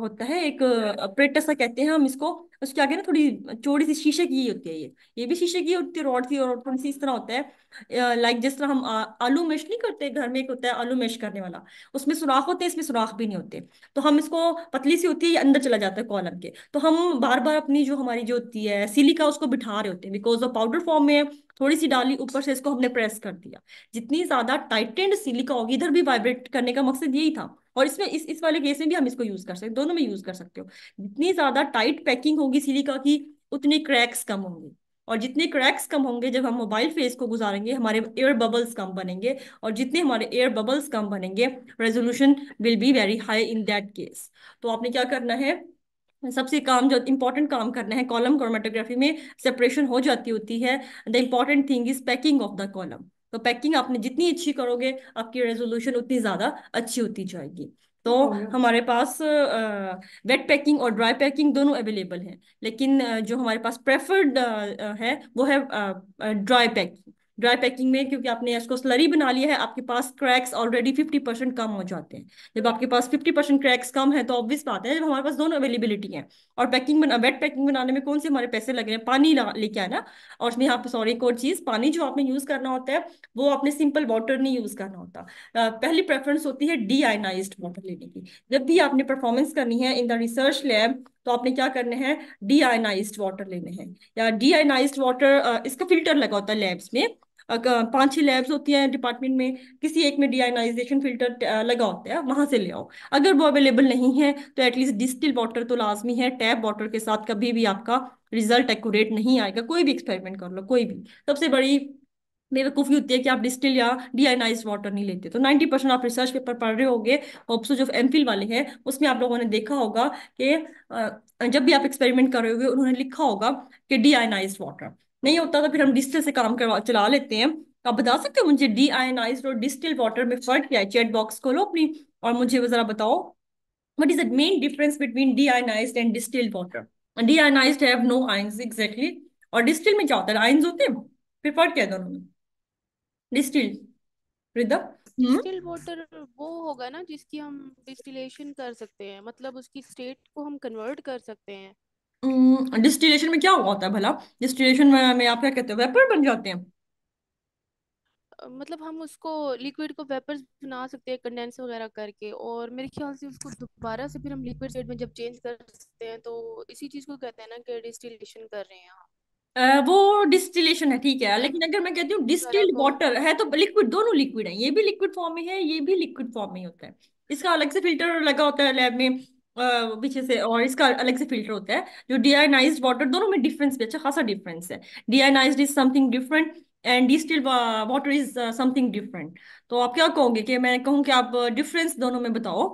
होता है एक प्रेटर सा कहते हैं हम इसको। उसके आगे ना थोड़ी चौड़ी सी शीशे की होती है, ये भी शीशे की होती है, रॉड सी, और थोड़ी सी इस तरह होता है, लाइक जिस तरह हम आलू मैश नहीं करते घर में, एक होता है आलू मैश करने वाला, उसमें सुराख होते हैं, इसमें सुराख भी नहीं होते। तो हम इसको, पतली सी होती है, ये अंदर चला जाता है कॉलम के, तो हम बार बार अपनी जो हमारी जो होती है सिलिका उसको बिठा रहे होते हैं, बिकॉज ऑफ पाउडर फॉर्म में है, थोड़ी सी डाली ऊपर से, इसको हमने प्रेस कर दिया। जितनी ज्यादा टाइटेंड सिलिका होगी, इधर भी वाइब्रेट करने का मकसद यही था, और इसमें इस वाले केस में भी हम इसको यूज कर सकते, दोनों में यूज कर सकते हो। जितनी ज्यादा टाइट पैकिंग होगी सिलिका की, उतनी क्रैक्स कम होंगे, और जितने क्रैक्स कम होंगे, जब हम मोबाइल फेस को गुजारेंगे, हमारे एयर बबल्स कम बनेंगे, और जितने हमारे एयर बबल्स कम बनेंगे, resolution will be very high in that case. तो आपने क्या करना है, सबसे काम जो इंपॉर्टेंट काम करना है, कॉलम क्रोमेटोग्राफी में सेपरेशन हो जाती होती है। The important thing is packing of the column. तो पैकिंग आपने जितनी अच्छी करोगे, आपकी रेजोल्यूशन उतनी ज्यादा अच्छी होती जाएगी। तो हमारे पास वेट पैकिंग और ड्राई पैकिंग दोनों अवेलेबल हैं, लेकिन जो हमारे पास प्रेफर्ड है वो है ड्राई पैकिंग। ड्राई पैकिंग में, क्योंकि आपने इसको स्लरी बना लिया है, आपके पास क्रैक्स ऑलरेडी 50% कम हो जाते हैं। जब आपके पास 50% क्रैक्स कम है, तो ऑब्वियस बात है, जब हमारे पास दोनों अवेलेबिलिटी है, और वेट पैकिंग बनाने में कौन से हमारे पैसे लग रहे हैं, पानी लेके आना। और उसमें यहाँ पे सॉरी एक और चीज, पानी जो आपने यूज करना होता है, वो आपने सिंपल वाटर नहीं यूज करना होता। पहली प्रेफरेंस होती है डीआयनाइज्ड वाटर लेने की। जब भी आपने परफॉर्मेंस करनी है इन द रिसर्च लैब, तो आपने क्या करने हैं, डीआयनाइज्ड वाटर लेने हैं, या डीआयनाइज्ड वाटर, इसका फिल्टर लगा होता है लैब्स में। 5-6 लैब्स होती हैं डिपार्टमेंट में, किसी एक में डीआयनाइजेशन फिल्टर लगा होता है, वहां से ले आओ। अगर वो अवेलेबल नहीं है, तो एटलीस्ट डिस्टिल वाटर तो लाजमी है। टैप वाटर के साथ कभी भी आपका रिजल्ट एक्यूरेट नहीं आएगा, कोई भी एक्सपेरिमेंट कर लो, कोई भी। सबसे बड़ी बेवकूफ़ी होती है कि आप डिस्टिल या डीआयनाइज्ड वाटर नहीं लेते। तो 90% आप रिसर्च पेपर पढ़ रहे होगे, होप्सो जो एमफिल वाले हैं, उसमें आप लोगों ने देखा होगा कि जब भी आप एक्सपेरिमेंट कर रहे होगे, उन्होंने लिखा होगा कि डीआयनाइज्ड वाटर। नहीं होता तो फिर हम डिस्टिल से काम करवा चला लेते हैं, तो आप बता सकते हो मुझे डी आयनाइज्ड और डिस्टिल वाटर में फर्क क्या है? चैट बॉक्स खोलो अपनी और मुझे वो जरा बताओ, what is the main difference between deionized and distilled water? Deionized have no ions exactly, और डिस्टिल में क्या होता है, आयंस होते हैं, फिर फर्क क्या है दोनों में? Distil, rhythm. Hmm. Distil water वो होगा ना जिसकी हम डिस्टिलेशन कर सकते हैं, मतलब उसकी स्टेट को हम कन्वर्ट कर सकते हैं। डिस्टिलेशन में क्या होता है भला? डिस्टिलेशन में आप क्या कहते हो, वेपर बन जाते हैं? मतलब हम उसको लिक्विड को वेपर्स बना सकते हैं कंडेंस वगैरह करके, और मेरे ख्याल से उसको दोबारा से फिर हम लिक्विड स्टेट में जब चेंज कर सकते हैं, तो इसी चीज को कहते हैं ना कि डिस्टिलेशन कर रहे हैं हम। वो डिस्टिलेशन है, ठीक है, है ना? लेकिन अगर मैं कहती हूँ सारा डिस्टिल्ड को। वाटर है तो लिक्विड, दोनों लिक्विड है, ये भी लिक्विड फॉर्म में है, ये भी लिक्विड फॉर्म में ही होता है। इसका अलग से फिल्टर लगा होता है लैब में पीछे से, और इसका अलग से फिल्टर होता है। जो डीआयोनाइज्ड वाटर, दोनों में डिफरेंस भी अच्छा खासा डिफरेंस है। Deionised is something different and distilled water is something different. तो आप क्या कहोगे, कि मैं कहूँ कि आप डिफरेंस दोनों में बताओ?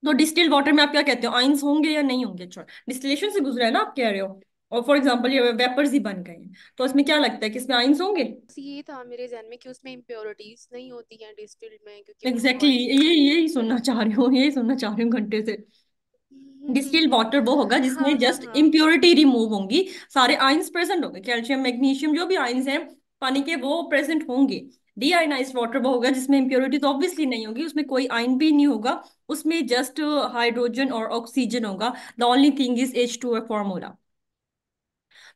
तो डिस्टिल्ड वाटर में आप क्या कहते हो, आइंस होंगे या नहीं होंगे? अच्छा, डिस्टिलेशन से गुजरा है ना आप कह रहे हो, और फॉर एग्जांपल ये वेपर्स ही बन गए हैं, तो इसमें क्या लगता है कि इसमें आइंस होंगे? बस ये था मेरे जहन में कि उसमें इम्प्योरिटीज नहीं होती हैं डिस्टिल्ड में, क्योंकि वो एग्जैक्टली वाइंस exactly, में ये कन्वर्ट यही कर सुनना चाह सकते रही हैं। हूँ, यही सुनना चाह रही हूँ घंटे से। डिस्टिल्ड वाटर वो होगा हाँ जिसमें हाँ जस्ट हाँ। इम्प्योरिटी रिमूव होंगी, सारे आइंस प्रेजेंट होंगे, कैल्शियम मैग्नीशियम जो भी आइंस हैं पानी के वो प्रेजेंट होंगे। डीआयोनाइज्ड वाटर वो होगा जिसमें इम्प्योरिटी तो ऑब्वियसली नहीं होगी, उसमें कोई आयन भी नहीं होगा, उसमें जस्ट हाइड्रोजन और ऑक्सीजन होगा। The only thing is H2 formula.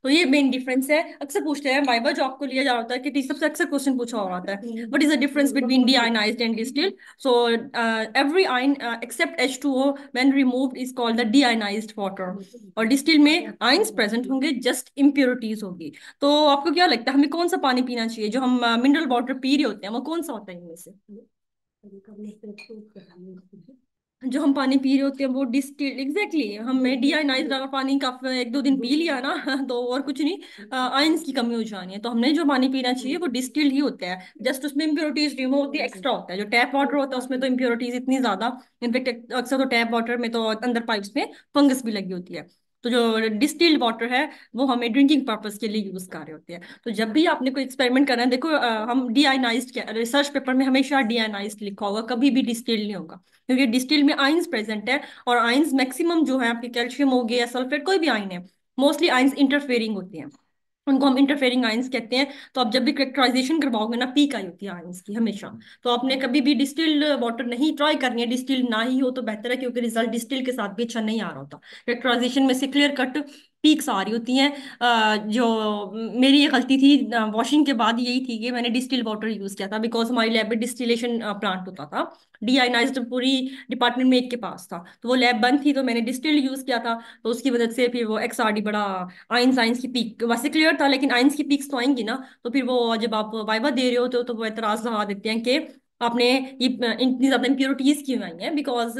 तो ये मेन डिफरेंस है। अक्सर पूछते हैं वाइवा जॉब को लिया जा रहा है कि टीचर सबसे अक्सर क्वेश्चन पूछा हुआ आता है, what is the difference between deionized and distilled? So every ion except H2O when removed is called the deionized water. और डिस्टिल में आयंस प्रेजेंट होंगे, जस्ट इम्प्योरिटीज होगी। तो आपको क्या लगता है हमें कौन सा पानी पीना चाहिए? जो हम मिनरल वाटर पी रहे होते हैं वो कौन सा होता है इनमें से? जो हम पानी पी रहे होते हैं वो डिस्टिल्ड, एग्जैक्टली exactly। हमें डीआयोनाइज्ड अगर पानी का एक दो दिन पी लिया ना तो और कुछ नहीं, आयंस की कमी हो जानी है, तो हमने जो पानी पीना चाहिए वो डिस्टिल्ड ही होता है, जस्ट उसमें इम्प्योरिटीज रिमूव होती है, एक्स्ट्रा होता है। जो टैप वाटर होता है उसमें तो इम्प्योरिटीज इतनी ज्यादा, इनफेक्ट अक्सर तो टैप वाटर में तो अंदर पाइप्स में फंगस भी लगी होती है। तो जो डिस्टिल्ड वाटर है वो हमें ड्रिंकिंग पर्पज के लिए यूज कर रहे होते हैं। तो जब भी आपने कोई एक्सपेरिमेंट करना है, देखो हम डीआयोनाइज्ड, क्या रिसर्च पेपर में हमेशा डीआयोनाइज्ड लिखा होगा, कभी भी डिस्टिल्ड नहीं होगा, क्योंकि डिस्टिल में आइंस प्रेजेंट है, और आइंस मैक्सिमम जो है आपके कैल्शियम हो गया या सल्फेट कोई भी आइन है, मोस्टली आइंस इंटरफेयरिंग होती हैं, उनको हम इंटरफेयरिंग आइंस कहते हैं। तो आप जब भी कैरेक्टराइजेशन करवाओगे ना, पीक आई होती है आइंस की हमेशा। तो आपने कभी भी डिस्टिल्ड वाटर नहीं ट्राई करनी है, डिस्टिल्ड ना ही हो तो बेहतर है, क्योंकि रिजल्ट डिस्टिल के साथ भी अच्छा नहीं आ रहा होता। कैरेक्टराइजेशन में से क्लियर कट पीक्स आ रही होती हैं। जो मेरी ये गलती थी वॉशिंग के बाद, यही थी कि मैंने डिस्टिल वाटर यूज किया था, बिकॉज हमारी लैब में डिस्टिलेशन प्लांट होता था, डीआयोनाइज्ड पूरी डिपार्टमेंट में एक के पास था, तो वो लैब बंद थी, तो मैंने डिस्टिल्ड यूज किया था, तो उसकी वजह से फिर वो XRD बड़ा, आइंस आइंस की पीक वैसे क्लियर था, लेकिन आइंस की पीक्स तो आएंगी ना, तो फिर वो जब आप वाइवा दे रहे होते हो तो वो एतराज लगा देते हैं कि आपने ये इतनी ज्यादा इम्प्योरिटीज क्यों आई हैं, बिकॉज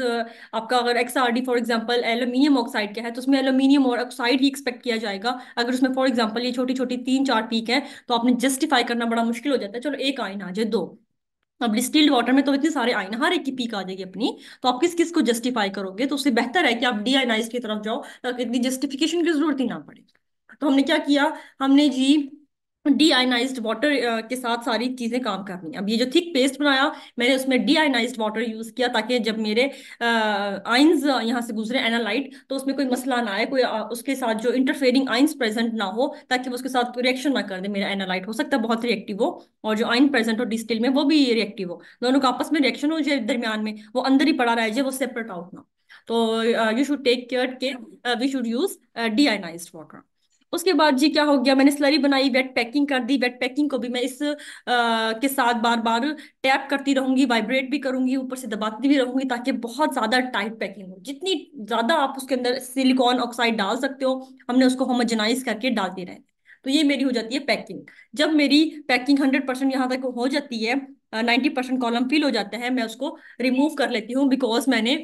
आपका अगर XRD for example aluminium oxide का है, तो उसमें एल्यूमिनियम और ऑक्साइड ही एक्सपेक्ट किया जाएगा। अगर उसमें फॉर एग्जांपल ये छोटी छोटी तीन चार पीक है, तो आपने जस्टिफाई करना बड़ा मुश्किल हो जाता है, चलो एक आइन आ जाए, दो। अब डिस्टिल्ड वाटर में तो इतने सारे आइन, हर एक की पीक आ जाएगी अपनी, तो आप किस किस को जस्टिफाई करोगे? तो उससे बेहतर है कि आप डीआयोनाइज की तरफ जाओ, ताकि इतनी जस्टिफिकेशन की जरूरत ही ना पड़े। तो हमने क्या किया, हमने जी डीआयोनाइज्ड वाटर के साथ सारी चीजें काम करनी है। अब ये जो थिक पेस्ट बनाया, मैंने उसमें डीआयोनाइज्ड वाटर यूज किया, ताकि जब मेरे आइंस यहाँ से गुजरे एनालाइट, तो उसमें कोई मसला ना आए, कोई उसके साथ जो इंटरफेयरिंग आइंस प्रेजेंट ना हो, ताकि वो उसके साथ रिएक्शन ना कर दे मेरा एनालाइट, हो सकता है बहुत रिएक्टिव हो, और जो आइन प्रेजेंट हो डिस्टिल में वो भी रिएक्टिव हो, दोनों का आपस में रिएक्शन हो जाए दरमियान में, वो अंदर ही पड़ा रह जाए, वो सेपरेट आउट ना। तो यू शुड टेक केयर के we should use deionized water. उसके बाद जी क्या हो गया, मैंने स्लरी बनाई, वेट पैकिंग कर दी, वेट पैकिंग को भी मैं इस के साथ बार बार टैप करती रहूंगी, वाइब्रेट भी करूंगी, ऊपर से दबाती भी रहूंगी, ताकि बहुत ज्यादा टाइट पैकिंग हो, जितनी ज्यादा आप उसके अंदर सिलिकॉन ऑक्साइड डाल सकते हो, हमने उसको होमोजेनाइज करके डालते रहे। तो ये मेरी हो जाती है पैकिंग। जब मेरी पैकिंग 100% यहाँ तक हो जाती है, 90% कॉलम फिल हो जाता है, मैं उसको रिमूव कर लेती हूँ, बिकॉज मैंने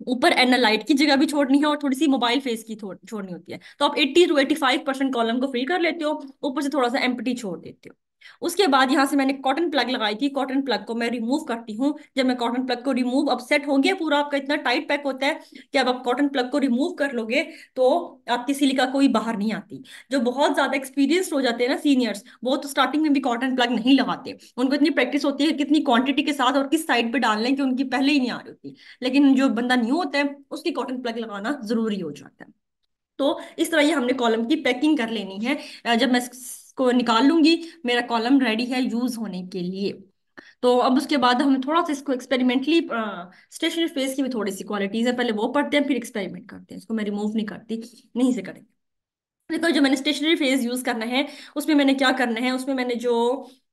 ऊपर एनालाइट की जगह भी छोड़नी है, और थोड़ी सी मोबाइल फेस की छोड़नी होती है। तो आप 80 to 85% कॉलम को फिल कर लेते हो, ऊपर से थोड़ा सा एम्प्टी छोड़ देते हो। उसके बाद यहाँ से मैंने कॉटन प्लग लगाई थी, कॉटन प्लग को मैं रिमूव करती हूँ। जब मैं कॉटन प्लग को रिमूव, अब सेट हो गया पूरा आपका, इतना टाइट पैक होता है कि अब आप कॉटन प्लग को रिमूव कर लोगे तो आपकी सिलिका कोई बाहर नहीं आती। जो बहुत ज्यादा एक्सपीरियंस्ड हो जाते हैं ना सीनियर्स, वो तो स्टार्टिंग में भी कॉटन प्लग नहीं लगाते, उनको इतनी प्रैक्टिस होती है कितनी क्वांटिटी के साथ और किस साइड पे डालना है कि उनकी पहले ही नहीं आ रही होती। लेकिन जो बंदा न्यू होता है उसकी कॉटन प्लग लगाना जरूरी हो जाता है। तो इस तरह ये हमने कॉलम की पैकिंग कर लेनी है। जब मैं इसको निकाल लूंगी, मेरा कॉलम रेडी है यूज होने के लिए। तो अब उसके बाद हम थोड़ा सा इसको एक्सपेरिमेंटली, स्टेशनरी फेस की भी थोड़ी सी क्वालिटीज है, पहले वो पढ़ते हैं फिर एक्सपेरिमेंट करते हैं। इसको मैं रिमूव नहीं करती, नहीं से करेंगे। देखो जो मैंने स्टेशनरी फेस यूज करना है, उसमें मैंने क्या करना है, उसमें मैंने जो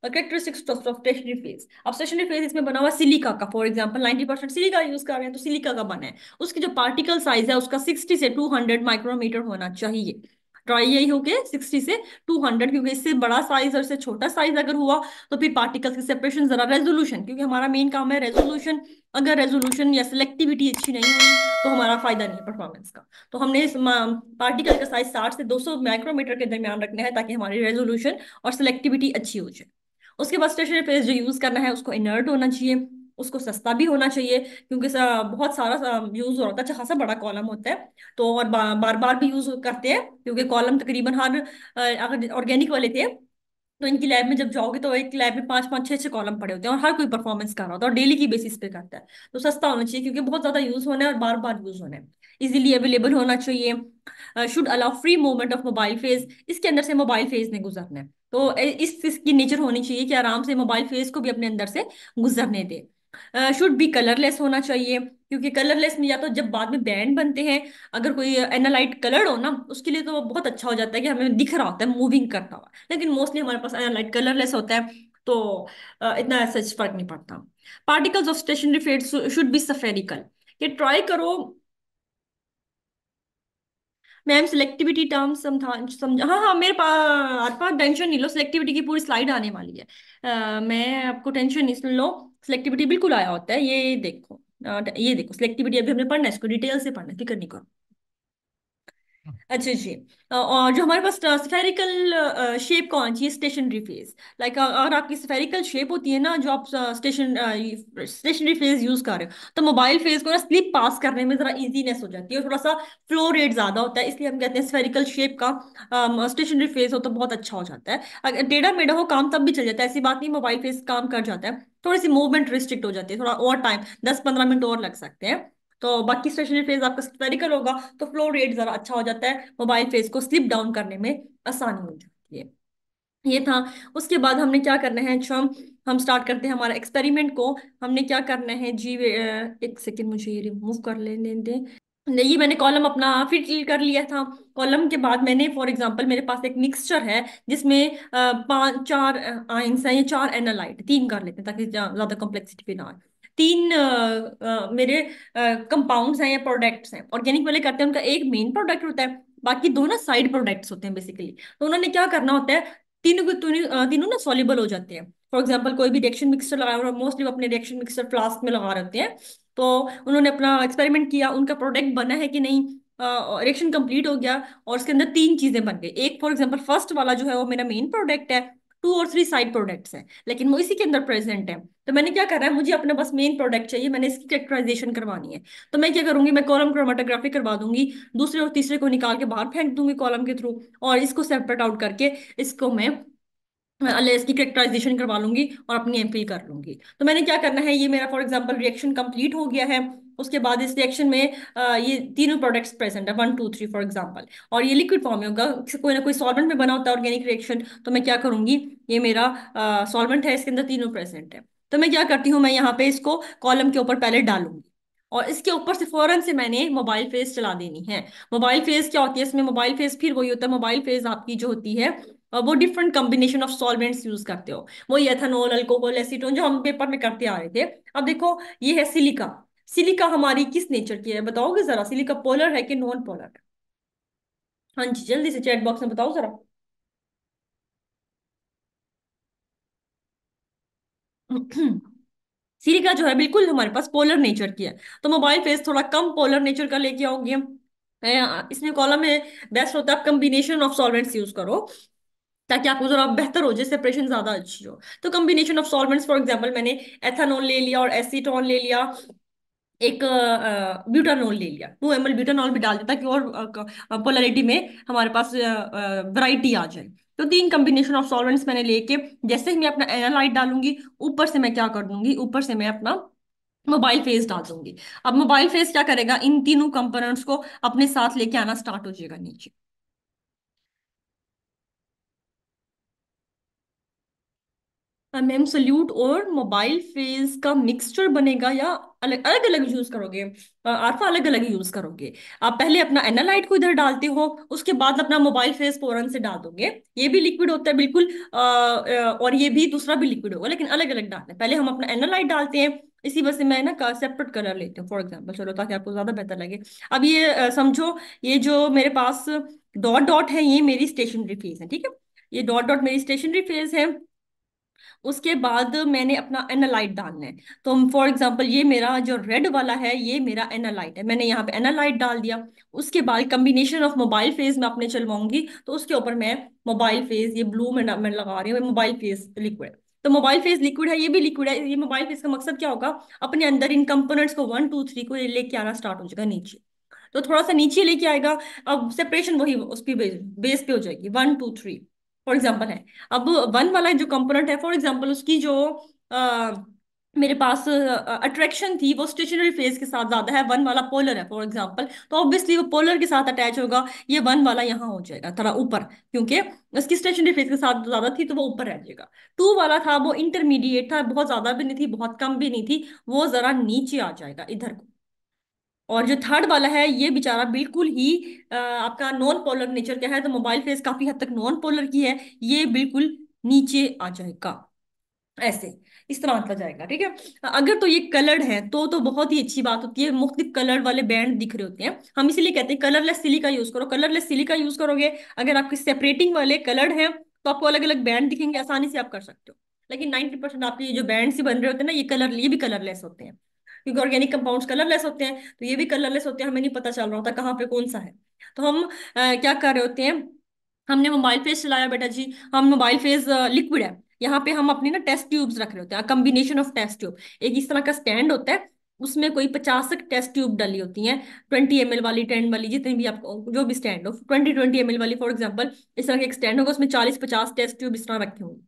करेक्टरिस्टिक्स ऑफ स्टेशनरी फेस, अब स्टेशनरी फेस इसमें बना हुआ सिलिका का, फॉर एग्जांपल 90% सिलिका यूज कर रहे हैं तो सिलिका का बना है। उसकी जो पार्टिकल साइज है उसका 60 से 200 माइक्रोमीटर होना चाहिए। ट्राई यही हो गया 60 से 200, क्योंकि इससे बड़ा साइज और इससे छोटा साइज अगर हुआ तो फिर पार्टिकल्स की सेपरेशन, जरा रेजोल्यूशन, क्योंकि हमारा मेन काम है रेजोल्यूशन, अगर रेजोल्यूशन या सिलेक्टिविटी अच्छी नहीं हुई तो हमारा फायदा नहीं है परफॉर्मेंस का। तो हमने इस पार्टिकल का साइज 60 से 200 माइक्रोमीटर के दरमियान रखना है ताकि हमारी रेजोल्यूशन और सिलेक्टिविटी अच्छी हो जाए। उसके बाद स्टेशनरी पेज जो यूज करना है उसको इनर्ट होना चाहिए, उसको सस्ता भी होना चाहिए, क्योंकि बहुत सारा यूज हो रहा था, अच्छा खासा बड़ा कॉलम होता है। तो और बार बार भी यूज करते हैं, क्योंकि कॉलम तकरीबन हर, अगर ऑर्गेनिक वाले थे तो इनकी लैब में जब जाओगे तो एक लैब में 5 5 6 6 कॉलम पड़े होते हैं और हर कोई परफॉर्मेंस कर रहा होता है और डेली की बेसिस पे करता है। तो सस्ता होना चाहिए क्योंकि बहुत ज्यादा यूज होना है और बार बार यूज होना है। इजीली अवेलेबल होना चाहिए। Should allow free movement of mobile face, इसके अंदर से मोबाइल फेस ने गुजरना है। तो इसकी नेचर होनी चाहिए कि आराम से मोबाइल फेस को भी अपने अंदर से गुजरने दे। शुड बी कलरलेस होना चाहिए, क्योंकि कलरलेस में या तो जब बाद में बैंड बनते हैं, अगर कोई एनालाइट कलर्ड हो ना उसके लिए तो बहुत अच्छा हो जाता है कि हमें दिख रहा होता है मूविंग करता हुआ, लेकिन मोस्टली हमारे पास एनालाइट कलरलेस होता है तो इतना सच फर्क नहीं पड़ता। Particles of stationary fluid should be spherical, ये ट्राई करो। मैम सिलेक्टिविटी टर्म समझा, हाँ हाँ, मेरे पास आप टेंशन नहीं लो, सिलेक्टिविटी की पूरी स्लाइड आने वाली है। मैं आपको टेंशन नहीं, सुन लो। सिलेक्टिविटी बिल्कुल आया होता है, ये देखो। ये देखो सिलेक्टिविटी अभी हमने पढ़ना है, इसको डिटेल से पढ़ना है, फिक्र नहीं करो। अच्छा जी। और जो हमारे पास स्फेरिकल शेप कौन चाहिए स्टेशनरी फेस, लाइक अगर आपकी स्फेरिकल शेप होती है ना, जो आप स्टेशनरी फेस यूज कर रहे हो, तो मोबाइल फेस को ना स्लिप पास करने में जरा इजीनेस हो जाती है और थोड़ा सा फ्लो रेट ज्यादा होता है, इसलिए हम कहते हैं स्फेरिकल शेप का स्टेशनरी फेस हो तो बहुत अच्छा हो जाता है। अगर टेढ़ा मेढ़ा हो काम तब भी चल जाता है, ऐसी बात नहीं, मोबाइल फेस काम कर जाता है, थोड़ी सी मूवमेंट रिस्ट्रिक्ट हो जाती है, थोड़ा और टाइम 10 15 मिनट और लग सकते हैं। तो बाकी स्टेशनरी फेज आपका स्फेरिकल होगा तो फ्लो रेट जरा अच्छा हो जाता है, मोबाइल फेज को स्लिप डाउन करने में आसानी हो जाती है। ये था। उसके बाद हमने क्या करना है, अच्छा हम स्टार्ट करते हैं हमारा एक्सपेरिमेंट को। हमने क्या करना है जी, एक सेकेंड मुझे ये रिमूव कर लेने दें। ये मैंने कॉलम अपना फिल कर लिया था। कॉलम के बाद मैंने फॉर एग्जांपल मेरे पास एक मिक्सचर है जिसमें 5 4 आयंस हैं, ये 4 एनालाइट, 3 कर लेते हैं ताकि ज्यादा कॉम्प्लेक्सिटी भी ना आए। 3 मेरे कंपाउंड्स हैं या प्रोडक्ट्स हैं, ऑर्गेनिक वाले करते हैं उनका एक मेन प्रोडक्ट होता है, बाकी दो ना साइड प्रोडक्ट्स होते हैं बेसिकली। तो उन्होंने क्या करना होता है, तीनों के तीनों ना सॉल्युबल हो जाते हैं। फॉर एग्जांपल कोई भी रिएक्शन मिक्सर लगाया और मोस्टली अपने रिएक्शन मिक्सर फ्लास्क में लगा रहे होते हैं, तो उन्होंने अपना एक्सपेरिमेंट किया, उनका प्रोडक्ट बना है कि नहीं, रिएक्शन कंप्लीट हो गया और उसके अंदर 3 चीजें बन गई। एक फॉर एग्जांपल फर्स्ट वाला जो है वो मेरा मेन प्रोडक्ट है, 2 और 3 साइड प्रोडक्ट्स हैं लेकिन वो इसी के अंदर प्रेजेंट है। तो मैंने क्या करना है, मुझे अपने बस मेन प्रोडक्ट चाहिए, मैंने इसकी कैरेक्टराइजेशन करवानी है। तो मैं क्या करूंगी, मैं कॉलम क्रोमेटोग्राफी करवा दूंगी, दूसरे और तीसरे को निकाल के बाहर फेंक दूंगी कॉलम के थ्रू, और इसको सेपरेट आउट करके इसको मैं इसकी कैरेक्टराइजेशन करवा लूंगी और अपनी एमफिल कर लूंगी। तो मैंने क्या करना है, ये मेरा फॉर एग्जांपल रिएक्शन कंप्लीट हो गया है। उसके बाद इस रिएक्शन में ये तीनों प्रोडक्ट्स प्रेजेंट है, 1 2 3 फॉर एग्जांपल, और ये लिक्विड फॉर्म में होगा, कोई ना कोई सॉल्वेंट में बना होता है ऑर्गेनिक रिएक्शन। तो मैं क्या करूंगी, ये मेरा सॉल्वेंट है, इसके अंदर तीनों प्रेजेंट है। तो मैं क्या करती हूँ, मैं यहाँ पे इसको कॉलम के ऊपर पहले डालूंगी और इसके ऊपर से फौरन से मैंने मोबाइल फेस चला देनी है। मोबाइल फेस क्या होती है, इसमें मोबाइल फेस फिर वही होता है, मोबाइल फेस आपकी जो होती है वो different combination of solvents use करते हो, वही एथेनॉल अल्कोहल एसीटोन जो हम पेपर में करते आ रहे थे। अब देखो ये है सिलिका। सिलिका हमारी किस नेचर की है बताओगे जरा, सिलिका पोलर है कि नॉन पोलर है? हाँ जी जल्दी से चैट बॉक्स में बताओ जरा। सिलिका जो है बिल्कुल हमारे पास पोलर नेचर की है, तो मोबाइल फेस थोड़ा कम पोलर नेचर का लेके आओगे हम। इसमें कॉलम में बेस्ट होता है आप कम्बिनेशन ऑफ सॉल्वेंट्स यूज करो। ताकि आपको जरा बेहतर हो जाए, सेपरेशन ज्यादा अच्छी हो। तो combination of solvents, for example मैंने एथानॉल ले लिया और एसीटोन ले लिया, एक ब्यूटानॉल ले लिया, 2 ml ब्यूटानॉल भी डाल दिया ताकि और पोलैरिटी में हमारे पास वैरायटी आ जाए। तो 3 कम्बिनेशन ऑफ सॉल्वेंट्स मैंने लेके, जैसे ही मैं अपना एनालाइट डालूंगी, ऊपर से मैं क्या कर दूंगी, ऊपर से मैं अपना मोबाइल फेस डाल दूंगी। अब मोबाइल फेस क्या करेगा, इन तीनों कंपोनेंट्स को अपने साथ लेके आना स्टार्ट हो जाएगा नीचे। मैम सोल्यूट और मोबाइल फेज का मिक्सचर बनेगा या अलग अलग अलग यूज करोगे? आरफा अलग अलग यूज करोगे। आप पहले अपना एनालाइट को इधर डालते हो, उसके बाद अपना मोबाइल फेज फोरन से डाल दोगे। ये भी लिक्विड होता है बिल्कुल, और ये भी दूसरा भी लिक्विड होगा, लेकिन अलग अलग डालना है। पहले हम अपना एनालाइट डालते हैं, इसी वजह से मैं ना सेपरेट कलर लेती हूँ, फॉर एग्जाम्पल, चलो ताकि आपको ज्यादा बेहतर लगे। अब ये समझो, ये जो मेरे पास डॉट डॉट है, ये मेरी स्टेशनरी फेज है, ठीक है। ये डॉट डॉट मेरी स्टेशनरी फेज है। उसके बाद मैंने अपना एनालाइट डालना है। तो फॉर एग्जांपल ये मेरा जो रेड वाला है, ये मेरा एनालाइट है, मैंने यहाँ पे एनालाइट डाल दिया। उसके बाद कम्बिनेशन ऑफ मोबाइल फेज में अपने चलवाऊंगी, तो उसके ऊपर मैं मोबाइल फेज, ये ब्लू में मैं लगा रही हूँ, मोबाइल फेज लिक्विड। तो मोबाइल फेज लिक्विड है, ये भी लिक्विड है। ये मोबाइल फेज का मकसद क्या होगा, अपने अंदर इन कंपोनेंट्स को 1 2 3 को ये लेके आना स्टार्ट हो जाएगा नीचे। तो थोड़ा सा नीचे लेके आएगा। अब सेपरेशन वही उसकी बेस पे हो जाएगी, 1 2 3 फॉर एग्जाम्पल है। अब वन वाला जो कंपोनेंट है, फॉर एग्जांपल उसकी जो अ, मेरे पास अट्रैक्शन थी, वो स्टेशनरी फेज के साथ ज्यादा है, वन वाला पोलर है फॉर एग्जांपल, तो ऑब्वियसली वो पोलर के साथ अटैच होगा। ये वन वाला यहाँ हो जाएगा थोड़ा ऊपर, क्योंकि उसकी स्टेशनरी फेज के साथ ज्यादा थी, तो वो ऊपर रह जाएगा। टू वाला था वो इंटरमीडिएट था, बहुत ज्यादा भी नहीं थी बहुत कम भी नहीं थी, वो जरा नीचे आ जाएगा इधर को। और जो थर्ड वाला है, ये बेचारा बिल्कुल ही आपका नॉन पोलर नेचर का है, तो मोबाइल फेस काफी हद तक नॉन पोलर की है, ये बिल्कुल नीचे आ जाएगा ऐसे। इस तरह मतलब जाएगा, ठीक है। अगर तो ये कलर्ड है तो बहुत ही अच्छी बात होती है, मुख्तलिफ कलर वाले बैंड दिख रहे होते हैं, हम इसीलिए कहते हैं कलरलेस सिलिका यूज करो। कलरलेस सिलिका यूज करोगे, अगर आपके सेपरेटिंग वाले कलर्ड हैं, तो आपको अलग अलग बैंड दिखेंगे, आसानी से आप कर सकते हो। लेकिन 90% आपके ये जो बैंड से बन रहे होते हैं ना, ये भी कलरलेस होते हैं, क्योंकि ऑर्गेनिक कंपाउंड्स कलरलेस होते हैं, तो ये भी कलरलेस होते हैं, हमें नहीं पता चल रहा होता कहाँ पे कौन सा है। तो हम क्या कर रहे होते हैं, हमने मोबाइल फेस चलाया बेटा जी, हम मोबाइल फेस लिक्विड है, यहाँ पे हम अपनी ना टेस्ट ट्यूब्स रख रहे होते हैं, कम्बिनेशन ऑफ टेस्ट ट्यूब। एक इस तरह का स्टैंड होता है, उसमें कोई 50 टेस्ट ट्यूब डली होती हैं, 20 ml वाली, 10 वाली, जितनी भी आपको जो भी स्टैंड हो, 20 20 ml वाली फॉर एग्जांपल, इस तरह का एक स्टैंड होगा, उसमें 40 50 टेस्ट ट्यूब इस तरह रखे होंगे।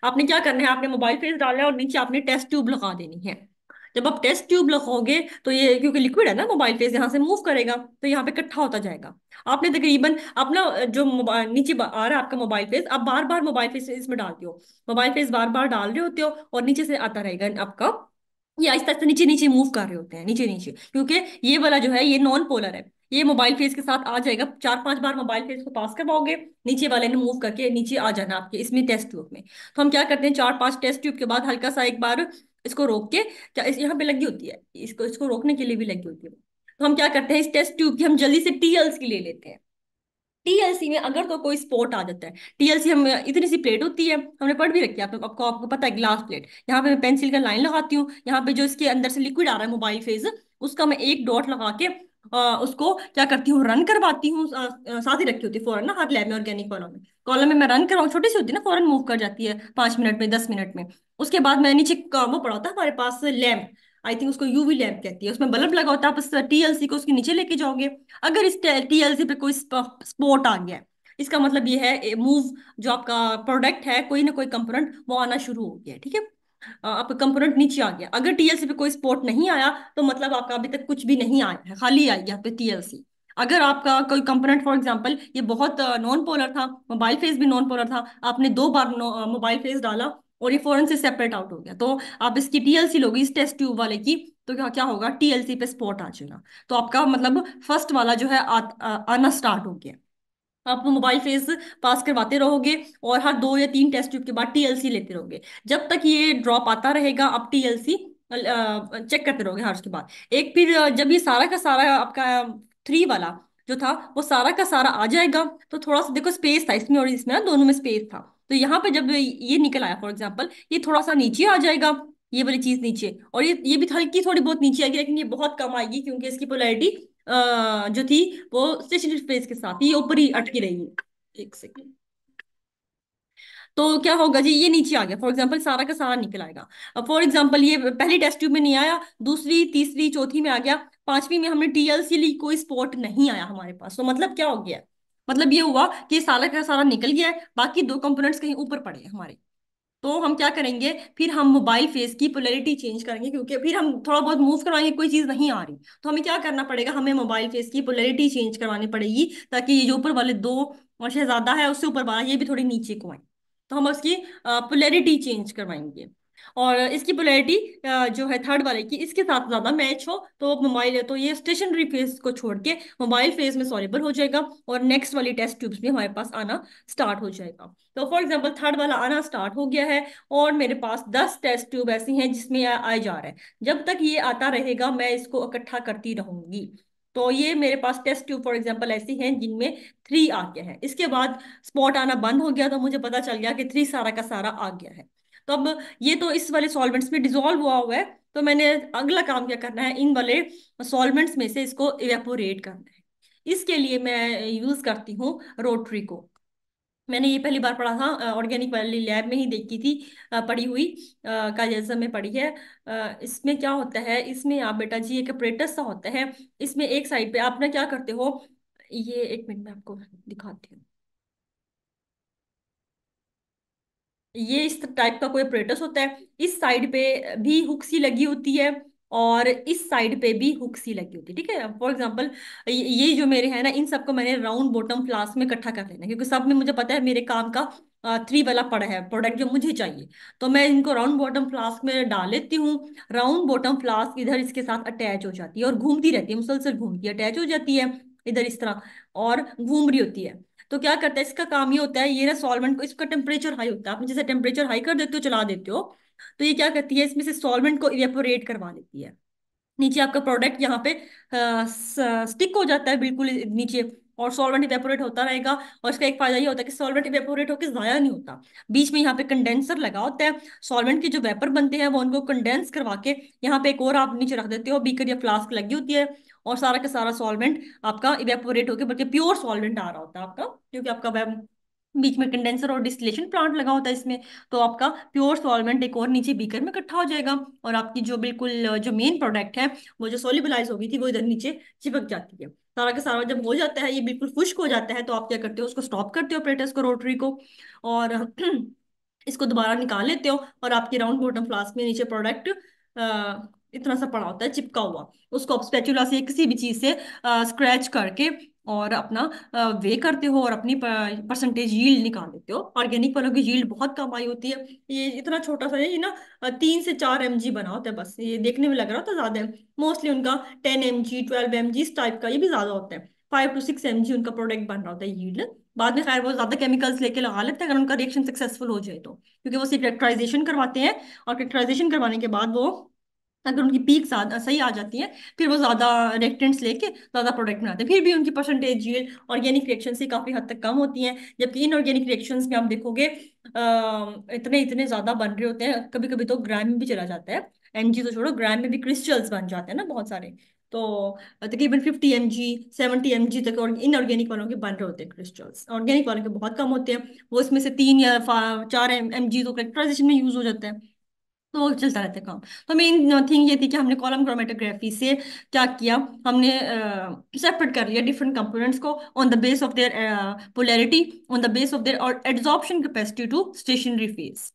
आपने क्या करना है, आपने मोबाइल फेस डालना है और नीचे आपने टेस्ट ट्यूब लगा देनी है। जब आप टेस्ट ट्यूब लगाओगे, तो ये क्योंकि लिक्विड है ना, मोबाइल फेस यहाँ से मूव करेगा, तो यहाँ पे इकट्ठा होता जाएगा। आपने तकरीबन अपना जो नीचे आ रहा है आपका मोबाइल फेस, आप बार बार मोबाइल फेस इसमें डालते हो, मोबाइल फेस बार बार डाल रहे होते हो, और नीचे से आता रहेगा आपका, ये आहिस्ता आहिस्ता नीचे नीचे मूव कर रहे होते हैं, नीचे नीचे, क्योंकि ये वाला जो है ये नॉन पोलर है, ये मोबाइल फेस के साथ आ जाएगा। 4 5 बार मोबाइल फेस को पास करवाओगे, नीचे वाले ने मूव करके नीचे आ जाना आपके इसमें टेस्ट ट्यूब में। तो हम क्या करते हैं, 4 5 टेस्ट ट्यूब के बाद हल्का सा एक बार इसको रोक के, यहाँ पे लगी होती है, इसको इसको रोकने के लिए भी लगी होती है, तो हम क्या करते हैं, इस टेस्ट ट्यूब की हम जल्दी से टीएल्स की ले लेते हैं। टीएलसी में अगर तो कोई स्पॉट आ जाता है, टीएलसी हम इतनी सी प्लेट होती है, हमने पढ़ भी रखी है, आपको पता है, ग्लास प्लेट, यहाँ पे मैं पेंसिल का लाइन लगाती हूँ, यहाँ पे जो इसके अंदर से लिक्विड आ रहा है मोबाइल फेज, उसका मैं एक डॉट लगा के उसको क्या करती हूँ, रन करवाती हूँ, साथ ही रखी होती है फौरन ना, हाथ लैब में ऑर्गेनिक कॉलम में मैं रन करवाऊँ, छोटी सी होती है ना, फौरन मूव कर जाती है 5 मिनट में, 10 मिनट में। उसके बाद मैं नीचे वो पड़ा होता है हमारे पास लैम्प, आई थिंक उसको यूवी लैम्प कहती है, उसमें बल्ब लगा होता है, आप उस टीएलसी को उसके नीचे लेके जाओगे। अगर इस टीएलसी पे कोई स्पॉट आ गया है, इसका मतलब ये है मूव, जो आपका प्रोडक्ट है, कोई ना कोई कंपोनेंट वो आना शुरू हो गया है, ठीक है। आपका कंपोनेंट नीचे आ गया, अगर टीएलसी पे कोई स्पॉट नहीं आया, तो मतलब आपका अभी तक कुछ भी नहीं आया है, खाली आई यहाँ पे टीएलसी। अगर आपका कोई कंपोनेंट, फॉर एग्जांपल ये बहुत नॉन पोलर था, मोबाइल फेस भी नॉन पोलर था, आपने 2 बार मोबाइल फेस डाला और ये फौरन से सेपरेट आउट हो गया, तो आप इसकी टीएलसी लोगे इस टेस्ट ट्यूब वाले की, तो क्या क्या होगा, टीएलसी पे स्पॉट आ जाएगा, तो आपका मतलब फर्स्ट वाला जो है आना स्टार्ट हो गया। आप मोबाइल फेस पास करवाते रहोगे, और हर 2 या 3 टेस्ट ट्यूब के बाद टीएलसी लेते रहोगे, जब तक ये ड्रॉप आता रहेगा, आप टीएलसी चेक करते रहोगे हर उसके बाद एक। फिर जब ये सारा का सारा आपका 3 वाला जो था, वो सारा का सारा आ जाएगा, तो थोड़ा सा देखो स्पेस था इसमें और इसमें ना, दोनों में स्पेस था, तो यहाँ पे जब ये निकल आया फॉर एग्जाम्पल, ये थोड़ा सा नीचे आ जाएगा, ये वाली चीज नीचे, और ये भी हल्की थोड़ी बहुत नीचे आएगी, लेकिन ये बहुत कम आएगी, क्योंकि इसकी पोलैरिटी जो थी वो स्टेशनरी स्पेस के साथ ही ऊपर ही अटकी रही है। एक सेकेंड, तो क्या होगा जी, ये नीचे आ गया, फॉर एग्जाम्पल सारा का सारा निकल आएगा। अब फॉर एग्जाम्पल ये पहली टेस्ट ट्यूब में नहीं आया, दूसरी तीसरी चौथी में आ गया, पांचवी में हमने टीएलसी ली, कोई स्पॉट नहीं आया हमारे पास, तो मतलब क्या हो गया, मतलब ये हुआ कि सारा का सारा निकल गया है, बाकी दो कंपोनेंट्स कहीं ऊपर पड़े हैं हमारे। तो हम क्या करेंगे, फिर हम मोबाइल फेस की पोलैरिटी चेंज करेंगे, क्योंकि फिर हम थोड़ा बहुत मूव करवाएंगे, कोई चीज नहीं आ रही, तो हमें क्या करना पड़ेगा, हमें मोबाइल फेस की पोलैरिटी चेंज करवानी पड़ेगी, ताकि ये जो ऊपर वाले दो शहजादा है उससे ऊपर वाला ये भी थोड़ी नीचे को आए। तो हम उसकी पोलैरिटी चेंज करवाएंगे, और इसकी पोलैरिटी जो है थर्ड वाले की इसके साथ ज्यादा मैच हो, तो मोबाइल, तो ये स्टेशनरी फेज को छोड़ के मोबाइल फेज में सॉल्युबल हो जाएगा, और नेक्स्ट वाली टेस्ट ट्यूब्स भी हमारे पास आना स्टार्ट हो जाएगा। तो फॉर एग्जाम्पल थर्ड वाला आना स्टार्ट हो गया है, और मेरे पास 10 टेस्ट ट्यूब ऐसी हैं जिसमें आ जा रहा है। जब तक ये आता रहेगा मैं इसको इकट्ठा करती रहूंगी। तो ये मेरे पास टेस्ट ट्यूब फॉर एग्जाम्पल ऐसी हैं जिनमें 3 आ गया है, इसके बाद स्पॉट आना बंद हो गया, तो मुझे पता चल गया कि 3 सारा का सारा आ गया है। तो अब ये तो इस वाले सॉल्वेंट्स में डिजोल्व हुआ हुआ है, तो मैंने अगला काम क्या करना है, इन वाले सॉल्वेंट्स में से इसको इवेपोरेट करना है। इसके लिए मैं यूज करती हूँ रोटरी को। मैंने ये पहली बार पढ़ा था, ऑर्गेनिक वाली लैब में ही देखी थी, पढ़ी हुई कागज में पढ़ी है। इसमें क्या होता है, इसमें आप बेटा जी एक अपरेटस सा होता है, इसमें एक साइड पे आप ना क्या करते हो, ये एक मिनट में आपको दिखाती हूँ। ये इस टाइप का कोई अपरेटस होता है, इस साइड पे भी हुक सी लगी होती है, और इस साइड पे भी हुक सी लगी होती है, ठीक है। फॉर एग्जांपल ये जो मेरे हैं ना, इन सबको मैंने राउंड बॉटम फ्लास्क में इकट्ठा कर लेना है, क्योंकि सब में मुझे पता है मेरे काम का 3 वाला पड़ा है प्रोडक्ट जो मुझे चाहिए। तो मैं इनको राउंड बॉटम फ्लास्क में डाल लेती हूँ। राउंड बॉटम फ्लास्क इधर इसके साथ अटैच हो जाती है और घूमती रहती है, मुसलसल घूमती है, अटैच हो जाती है इधर इस तरह, और घूम रही होती है। तो क्या करता है, इसका काम ये होता है, ये ना सॉल्वेंट को, इसका टेम्परेचर हाई होता है, आप जैसे टेम्परेचर हाई कर देते हो, चला देते हो, तो ये क्या करती है, इसमें से सॉल्वेंट को इवेपोरेट करवा लेती है। नीचे आपका प्रोडक्ट यहाँ पे स्टिक हो जाता है बिल्कुल नीचे, और सॉल्वेंट इवेपोरेट होता रहेगा। और इसका एक फायदा ये होता है कि सॉल्वेंट इवेपोरेट होकर जाया नहीं होता, बीच में यहाँ पे कंडेंसर लगा होता है, सॉल्वेंट के जो वेपर बनते हैं वो उनको कंडेंस करवा के यहाँ पे एक और आप नीचे रख देते हो, बीकर या फ्लास्क लगी होती है, और सारा का सारा सॉल्वेंट आपका इवेपोरेट होकर, बल्कि प्योर सॉल्वेंट आ रहा होता है आपका, क्योंकि आपका बीच में कंडेंसर और डिस्टिलेशन प्लांट लगा होता है इसमें। तो आपका प्योर सॉल्वेंट एक और नीचे बीकर में इकट्ठा हो जाएगा, और आपकी जो बिल्कुल जो मेन प्रोडक्ट है, वो जो सोल्यूबलाइज हो गई थी, वो इधर नीचे चिपक जाती है। सारा का सारा जब हो जाता है, ये बिल्कुल खुश्क हो जाता है, तो आप क्या करते हो, उसको स्टॉप करते हो ऑपरेटर्स को, रोटरी को, और इसको दोबारा निकाल लेते हो, और आपके राउंड बॉटम फ्लास्क में नीचे प्रोडक्ट इतना सा पड़ा होता है चिपका हुआ, उसको आप स्पैचुला से किसी भी चीज से स्क्रैच करके और अपना वे करते हो, और अपनी परसेंटेज यील्ड निकाल लेते हो। ऑर्गेनिक वालों की यील्ड बहुत कम आई होती है, ये इतना छोटा सा है, ये ना 3 से 4 mg बना होता है बस, ये देखने में लग रहा होता है ज्यादा है, मोस्टली उनका 10 mg 12 mg इस टाइप का, ये भी ज्यादा होता है, 5 to 6 mg उनका प्रोडक्ट बन रहा होता है यील्ड। बाद में खैर वो ज्यादा केमिकल्स लेके लगा लेते हैं अगर उनका रिएक्शन सक्सेसफुल हो जाए तो, क्योंकि वो सिर्फ कैरेक्टराइजेशन करवाते हैं, और कैरेक्टराइजेशन करवाने के बाद वो अगर उनकी पीक सही आ जाती है, फिर वो ज्यादा रिएक्टेंट्स लेके ज्यादा प्रोडक्ट बनाते हैं, फिर भी उनकी परसेंटेज यील्ड ऑर्गेनिक रिएक्शन से काफी हद तक कम होती है। जबकि इनऑर्गेनिक रिएक्शंस में आप देखोगे इतने इतने ज्यादा बन रहे होते हैं, कभी कभी तो ग्राम में भी चला जाता है, mg तो छोड़ो, ग्राम में भी क्रिस्टल्स बन जाते हैं ना बहुत सारे। तो तकरीबन 50 mg 70 mg तक और इनऑर्गेनिक वालों के बन रहे होते हैं क्रिस्टल्स, ऑर्गेनिक वालों के बहुत कम होते हैं, वो इसमें से 3 या 4 mg तो कैरेक्टराइजेशन में यूज हो जाता है, तो चलता रहता है काम। तो मेन थिंग ये थी कि हमने कॉलम क्रोमेटोग्राफी से क्या किया, हमने सेपरेट कर लिया डिफरेंट कंपोनेंट्स को on the base of their polarity, on the base of their और adsorption capacity to stationary phase.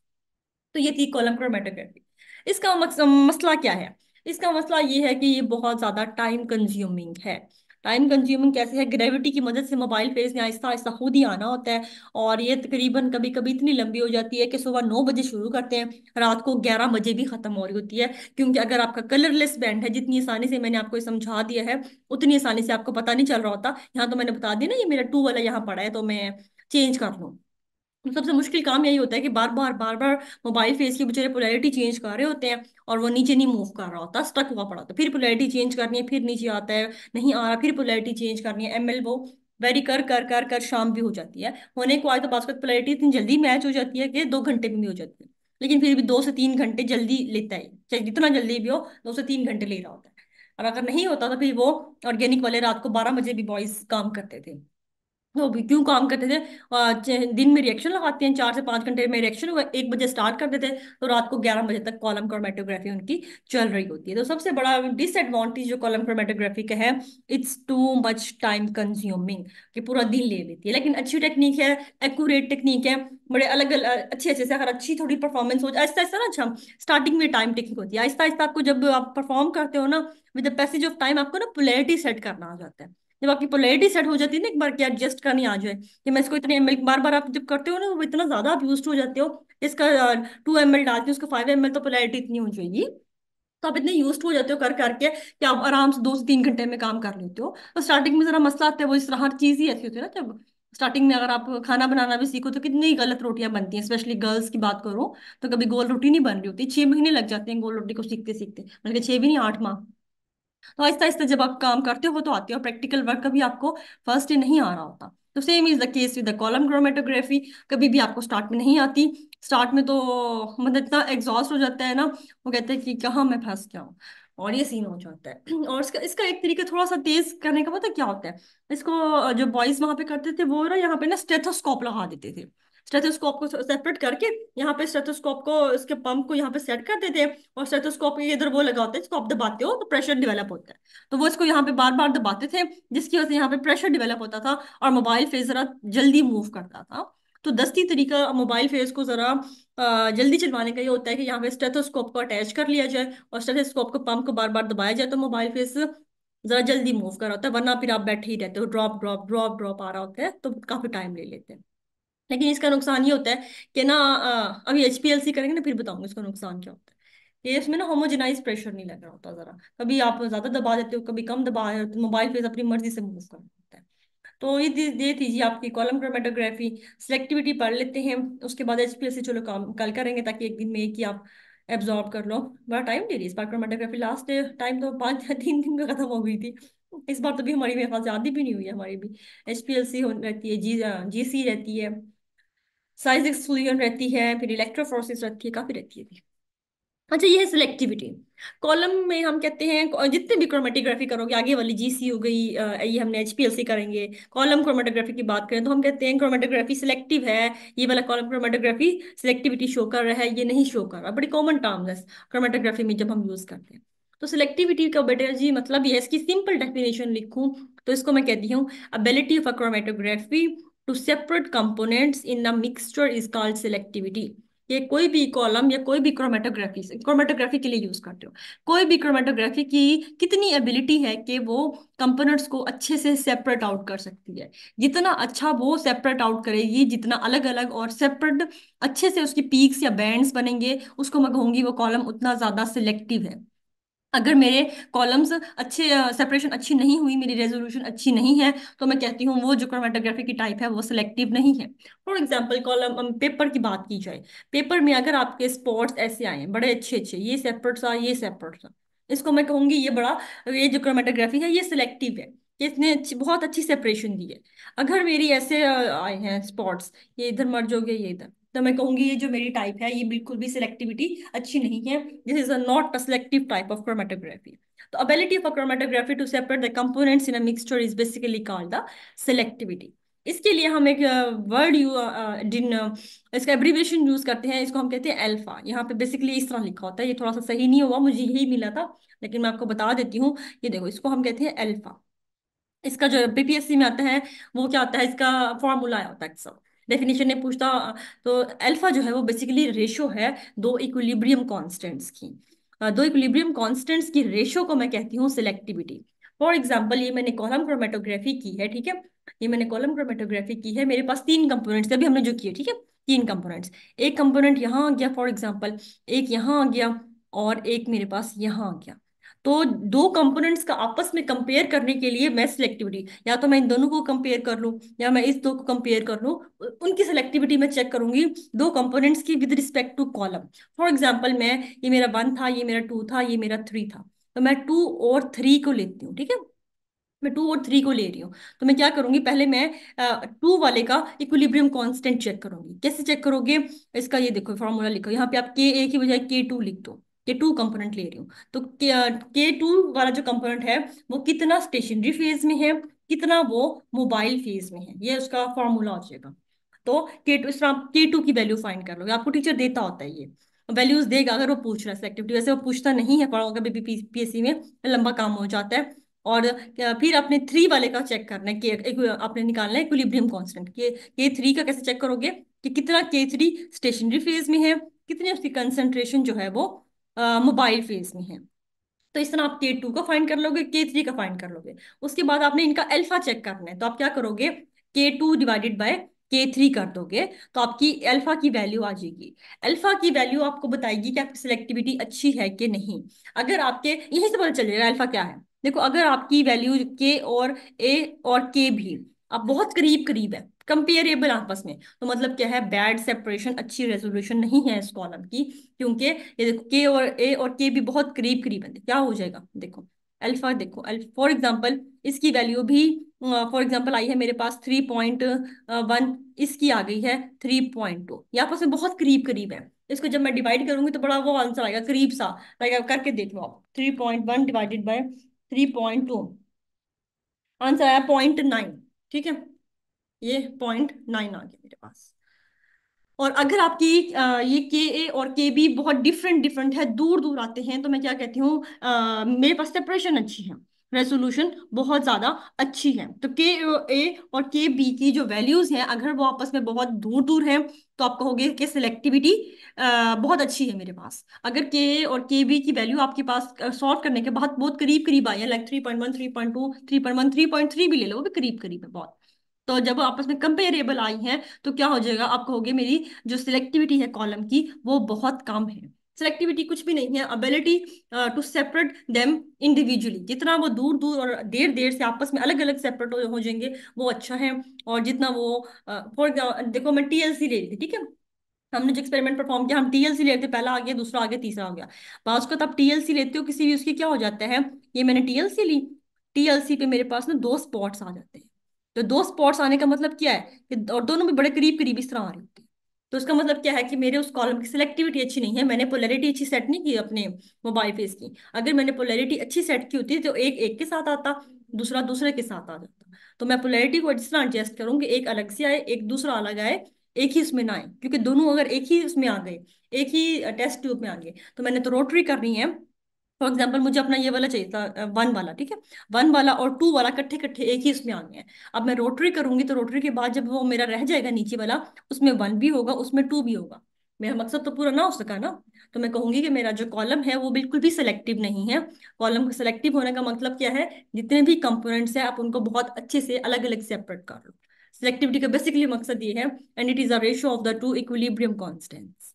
तो ये थी कॉलम क्रोमेटोग्राफी। इसका मसला क्या है, इसका मसला ये है कि ये बहुत ज्यादा टाइम कंज्यूमिंग है। टाइम कंज्यूमिंग कैसे है, ग्रेविटी की मदद से मोबाइल फेज में आहिस्ता आहिस्ता खुद ही आना होता है, और ये तकरीबन कभी कभी इतनी लंबी हो जाती है कि सुबह 9 बजे शुरू करते हैं, रात को 11 बजे भी खत्म हो रही होती है, क्योंकि अगर आपका कलरलेस बैंड है, जितनी आसानी से मैंने आपको ये समझा दिया है उतनी आसानी से आपको पता नहीं चल रहा होता। यहाँ तो मैंने बता दिया ना, ये मेरा 2 वाला यहाँ पड़ा है, तो मैं चेंज कर लूँ। सबसे मुश्किल काम यही होता है कि बार बार मोबाइल फेस की बेचारे पोलैरिटी चेंज कर रहे होते हैं, और वो नीचे नहीं मूव कर रहा होता, स्टक हुआ पड़ा होता है, फिर पोलैरिटी चेंज करनी है, फिर नीचे आता है, नहीं आ रहा, फिर पोलैरिटी चेंज करनी है, एमएल वो वेरी कर कर कर कर शाम भी हो जाती है, होने को आए तो बास्केट पोलैरिटी इतनी जल्दी मैच हो जाती है कि 2 घंटे में भी हो जाती है, लेकिन फिर भी 2 से 3 घंटे जल्दी लेता है, चाहे जितना जल्दी भी हो 2 से 3 घंटे ले रहा होता है। और अगर नहीं होता तो फिर वो ऑर्गेनिक वाले रात को 12 बजे भी बॉयज काम करते थे। वो भी क्यों काम करते थे? दिन में रिएक्शन लगाते हैं, 4 से 5 घंटे में रिएक्शन हुआ, 1 बजे स्टार्ट कर देते हैं, तो रात को 11 बजे तक कॉलम क्रोमेटोग्राफी उनकी चल रही होती है। तो सबसे बड़ा डिसएडवांटेज जो कॉलम क्रोमेटोग्राफी का है, it's too much time consuming, कि पूरा दिन ले लेती है। लेकिन अच्छी टेक्निक है, एक्यूरेट टेक्निक है, बड़े अलग अलग अच्छे अच्छे से अगर अच्छी थोड़ी परफॉर्मेंस हो जाए आहिस्ता आहिस्ता ना। अच्छा, स्टार्टिंग में टाइम टेकिंग होती है, आहिस्ता आहिस्ता आपको जब आप परफॉर्म करते हो ना, with the passage of time आपको ना पोलैरिटी सेट करना आ जाता है। जब आपकी पोलैरिटी सेट हो जाती है ना, एक बार क्या एडजस्ट करनी आ जाए कि मैं इसको इतने एमएल, बार बार आप जब करते हो ना, वो इतना ज्यादा आप यूज हो जाते हो, इसका 2 ml डालते हो, उसका 5 ml, तो पोलैरिटी इतनी हो जाएगी, तो आप इतने यूज हो जाते हो कर करके कि आप आराम से 2 से 3 घंटे में काम कर लेते हो। तो स्टार्टिंग में जरा मसला आता है, वो इस तरह हर चीज ही ऐसी होती है ना। जब स्टार्टिंग में अगर आप खाना बनाना भी सीखो तो कितनी गलत रोटियां बनती हैं, स्पेशली गर्ल्स की बात करूं तो कभी गोल रोटी नहीं बन रही होती, 6 महीने लग जाते हैं गोल रोटी को सीखते सीखते, बल्कि 6 भी नहीं, 8 माह। तो आहिस्ता आहिस्ता जब आप काम करते हो तो आती है, और प्रैक्टिकल वर्क कभी आपको फर्स्ट डे नहीं आ रहा होता। तो same is the case with the column chromatography, कभी भी आपको स्टार्ट में नहीं आती। स्टार्ट में तो मतलब इतना एग्जॉस्ट हो जाता है ना, वो कहते हैं कि कहाँ मैं फंस गया हूँ, और ये सीन हो जाता है। और इसका इसका एक तरीका थोड़ा सा तेज करने का पता है क्या होता है? इसको जो बॉयज वहां पे करते थे वो ना यहाँ पे ना स्टेथोस्कोप लगा देते थे। स्टेथोस्कोप को सेपरेट करके, यहाँ पे स्टेथोस्कोप को, इसके पंप को यहाँ पे सेट कर देते हैं, और स्टेथोस्कोप के इधर वो लगा होता है, इसको आप दबाते हो तो प्रेशर डेवलप होता है। तो वो इसको यहाँ पे बार बार दबाते थे, जिसकी वजह से यहाँ पे प्रेशर डेवलप होता था, और मोबाइल फेज जरा जल्दी मूव करता था। तो दस्ती तरीका मोबाइल फेज को जरा जल्दी चलवाने का ये होता है कि यहाँ पे स्टेथोस्कोप को अटैच कर लिया जाए, और स्टेथोस्कोप को पंप को बार बार दबाया जाए, तो मोबाइल फेज जरा जल्दी मूव कर रहा होता है। वरना फिर आप बैठे ही रहते हो, ड्रॉप ड्रॉप ड्रॉप ड्रॉप आ रहा होता है, तो काफी टाइम ले लेते हैं। लेकिन इसका नुकसान ये होता है कि ना, अभी एचपीएलसी करेंगे ना, फिर बताऊंगा इसका नुकसान क्या होता है। कि इसमें ना होमोजेनाइज प्रेशर नहीं लग रहा होता जरा, कभी आप ज्यादा दबा देते हो, कभी कम दबा रहे हो, तो मोबाइल फेस अपनी मर्जी से मूव करना होता है। तो ये दे दीजिए आपकी कॉलम क्रोमेटोग्राफी। सिलेक्टिविटी पढ़ लेते हैं, उसके बाद एचपीएलसी चलो काम कल करेंगे, ताकि एक दिन में एक ही आप एब्जॉर्ब कर लो। बड़ा टाइम ले रही है इस बार क्रोमेटोग्राफी, लास्ट टाइम तो 5 3 दिन में खत्म हो गई थी। इस बार तो भी हमारी, मेरे ख्याल से आधी भी नहीं हुई है हमारी भी। एचपीएलसी रहती है, जीसी रहती है, साइज एक्सक्लूजन रहती है, फिर इलेक्ट्रोफोरेसिस रहती है, काफी रहती है। अच्छा, ये है सिलेक्टिविटी। कॉलम में हम कहते हैं जितने भी क्रोमेटोग्राफी करोगे, आगे वाली जीसी हो गई, ये हमने एचपीएलसी करेंगे, कॉलम क्रोमेटोग्राफी की बात करें तो हम कहते हैं क्रोमेटोग्राफी सिलेक्टिव है। ये वाला कॉलम क्रोमेटोग्राफी सिलेक्टिविटी शो कर रहा है, ये नहीं शो कर रहा। बड़ी कॉमन टर्म है क्रोमेटोग्राफी में जब हम यूज करते हैं। तो सिलेक्टिविटी का बेटा जी मतलब ये है, इसकी सिंपल डेफिनेशन लिखूं तो इसको मैं कहती हूँ, ability of a chromatography to separate components in a mixture is called selectivity. ये कोई भी कॉलम या कोई भी क्रोमेटोग्राफी से, क्रोमेटोग्राफी के लिए यूज करते हो, कोई भी क्रोमेटोग्राफी की कितनी एबिलिटी है कि वो कंपोनेंट्स को अच्छे से सेपरेट आउट कर सकती है। जितना अच्छा वो सेपरेट आउट करेगी, जितना अलग अलग और सेपरेट अच्छे से उसकी पीक्स या बैंड्स बनेंगे, उसको मैं कहूंगी वो कॉलम उतना ज्यादा सिलेक्टिव है। अगर मेरे कॉलम्स अच्छे, सेपरेशन अच्छी नहीं हुई, मेरी रेजोल्यूशन अच्छी नहीं है, तो मैं कहती हूँ वो जो क्रोमेटोग्राफी की टाइप है वो सिलेक्टिव नहीं है। फॉर एग्जांपल कॉलम पेपर की बात की जाए, पेपर में अगर आपके स्पॉट्स ऐसे आए हैं बड़े अच्छे अच्छे, ये सेपरेट सा, ये सेपरेट सा, इसको मैं कहूंगी ये बड़ा, ये जो क्रोमेटोग्राफी है ये सिलेक्टिव है, कि इसने बहुत अच्छी सेपरेशन दी है। अगर मेरी ऐसे आए हैं स्पॉट्स, ये इधर मर्ज हो गया, ये इधर, तो मैं कहूंगी ये जो मेरी टाइप है ये बिल्कुल भी सिलेक्टिविटी अच्छी नहीं है। This is a not a selective type of chromatography. तो ability of a chromatography to separate the components in a mixture is basically called the selectivity. इसके लिए हम एक वर्ड यू जिन इसका एब्रीविएशन यूज करते हैं, इसको हम कहते हैं अल्फा। यहाँ पे बेसिकली इस तरह लिखा होता है, ये थोड़ा सा सही नहीं हुआ, मुझे यही मिला था, लेकिन मैं आपको बता देती हूँ। ये देखो, इसको हम कहते हैं अल्फा। इसका जो बीपीएससी में आता है वो क्या आता है, इसका फॉर्मूला होता है सब, डेफिनेशन ने पूछता। तो अल्फा जो है वो बेसिकली रेशो है दो इक्विलिब्रियम कांस्टेंट्स की। दो इक्विलिब्रियम कांस्टेंट्स की रेशो को मैं कहती हूँ सिलेक्टिविटी। फॉर एग्जांपल ये मैंने कॉलम क्रोमेटोग्राफी की है, ठीक है, ये मैंने कॉलम क्रोमेटोग्राफी की है, मेरे पास 3 कंपोनेंट्स अभी हमने जो किए, ठीक है, 3 कंपोनेंट्स। एक कंपोनेंट यहाँ आ गया, फॉर एग्जाम्पल एक यहाँ आ गया, और एक मेरे पास यहाँ आ गया। तो दो कंपोनेंट्स का आपस में कंपेयर करने के लिए मैं सिलेक्टिविटी, या तो मैं इन दोनों को कंपेयर कर लूं, या मैं इस दो को कंपेयर कर लूं, उनकी सिलेक्टिविटी मैं चेक करूंगी दो कंपोनेंट्स की with respect to column. For example मैं, ये मेरा 1 था, ये मेरा 2 था, ये मेरा 3 था, तो मैं 2 और 3 को लेती हूँ, ठीक है, मैं 2 और 3 को ले रही हूँ। तो मैं क्या करूंगी, पहले मैं 2 वाले का इक्विलिब्रियम कांस्टेंट चेक करूंगी। कैसे चेक करोगे? इसका ये देखो फॉर्मूला लिखो, यहाँ पे आप के ए की बजाय K2 लिख दो, K2 कंपोनेंट ले रही हूँ। तो K2 वाला जो कंपोनेंट है वो कितना स्टेशनरी फेज में है, कितना वो मोबाइल फेज में है, ये उसका फॉर्मूला हो जाएगा। तो K2, इस तरह आप K2 की वैल्यू फाइंड कर लोगे, आपको टीचर देता होता है ये वैल्यूज देगा अगर वो पूछ रहा है सिलेक्टिविटी, वैसे वो पूछता नहीं है, पढ़ा कभी भी पीएससी में लंबा काम हो जाता है। और फिर आपने थ्री वाले का चेक करना है कि आपने निकालना है इक्विलिब्रियम कांस्टेंट, के थ्री का कैसे चेक करोगे कि कितना K3 स्टेशनरी फेज में है, कितनी उसकी कंसंट्रेशन जो है वो मोबाइल फेज में है। तो इस तरह आप K2 का फाइंड कर लोगे, K3 का फाइंड कर लोगे। उसके बाद आपने इनका अल्फा चेक करना है, तो आप क्या करोगे, K2 डिवाइडेड बाय K3 कर दोगे, तो आपकी अल्फा की वैल्यू आ जाएगी। अल्फा की वैल्यू आपको बताएगी कि आपकी सिलेक्टिविटी अच्छी है कि नहीं। अगर आपके यहीं से पता चल जाएगा अल्फा क्या है। देखो अगर आपकी वैल्यू के और ए और के भी अब बहुत करीब करीब है, कंपेरेबल आपस में, तो मतलब क्या है, बैड सेपरेशन, अच्छी रेजोल्यूशन नहीं है इस कॉलम की। क्योंकि ये देखो के और ए और के भी बहुत करीब करीब है, क्या हो जाएगा देखो, अल्फा देखो फॉर एग्जांपल इसकी वैल्यू भी फॉर एग्जांपल आई है मेरे पास 3.1, इसकी आ गई है 3.2, ये आपस में बहुत करीब करीब है। इसको जब मैं डिवाइड करूंगी तो बड़ा वो आंसर आएगा करीब सा, लाइक करके देख लो आप, 3.1 डिवाइडेड बाय 3.2, आंसर आया 0.9। ठीक है, ये 0.9 आ गया मेरे पास। और अगर आपकी ये के ए और के बी बहुत डिफरेंट डिफरेंट है, दूर दूर आते हैं, तो मैं क्या कहती हूँ, मेरे पास सेपरेशन अच्छी है, रेजोल्यूशन बहुत ज्यादा अच्छी है। तो के ए और के बी की जो वैल्यूज हैं अगर वो आपस में बहुत दूर दूर हैं, तो आप कहोगे कि सिलेक्टिविटी बहुत अच्छी है मेरे पास। अगर के ए और के बी की वैल्यू आपके पास सॉल्व करने के बाद बहुत करीब करीब आई है, लाइक 3.1, 3.2, 3.1, 3.3 भी ले लो, वो भी करीब करीब है बहुत, तो जब आपस में कंपेरेबल आई हैं, तो क्या हो जाएगा, आप कहोगे मेरी जो सिलेक्टिविटी है कॉलम की वो बहुत कम है। सिलेक्टिविटी कुछ भी नहीं है, ability to separate them individually, जितना वो दूर दूर और देर देर से आपस में अलग अलग सेपरेट हो जाएंगे वो अच्छा है। और जितना वो फॉर देखो मैं टीएलसी ले रही थी, ठीक है, हमने जो एक्सपेरिमेंट परफॉर्म किया, हम टीएलसी लेते, पहला आ गया, दूसरा आ गया, तीसरा आ गया। बाज को तब टीएलसी लेते हो किसी भी उसकी, क्या हो जाता है, ये मैंने टीएलसी ली, टीएलसी पे मेरे पास ना दो स्पॉट्स आ जाते हैं। तो दो स्पॉट्स आने का मतलब क्या है कि, और दोनों भी बड़े करीब करीब इस तरह आ रही होती है, तो इसका मतलब क्या है कि मेरे उस कॉलम की सिलेक्टिविटी अच्छी नहीं है, मैंने पोलैरिटी अच्छी सेट नहीं की अपने मोबाइल फेस की। अगर मैंने पोलैरिटी अच्छी सेट की होती तो एक एक के साथ आता, दूसरा दूसरे के साथ आ जाता। तो मैं पोलैरिटी को जिस तरह एडजस्ट करूंगी, एक अलग से आए एक दूसरा अलग आए, एक ही उसमें ना आए, क्योंकि दोनों अगर एक ही उसमें आ गए, एक ही टेस्ट ट्यूब में आ गए, तो मैंने तो रोटरी करनी है। फॉर एग्जाम्पल मुझे अपना ये वाला चाहिए था वन वाला, ठीक है, वन वाला और टू वाला इकट्ठे इकट्ठे एक ही इसमें आ गए हैं। अब मैं रोटरी करूंगी तो रोटरी के बाद जब वो मेरा रह जाएगा नीचे वाला, उसमें वन भी होगा उसमें टू भी होगा, मेरा मकसद तो पूरा ना हो सका ना। तो मैं कहूंगी कि मेरा जो कॉलम है वो बिल्कुल भी सिलेक्टिव नहीं है। कॉलम का सिलेक्टिव होने का मतलब क्या है, जितने भी कंपोनेंट्स हैं आप उनको बहुत अच्छे से अलग अलग सेपरेट कर लो। सिलेक्टिविटी का बेसिकली मकसद ये है, and it is a ratio of the two equilibrium constants.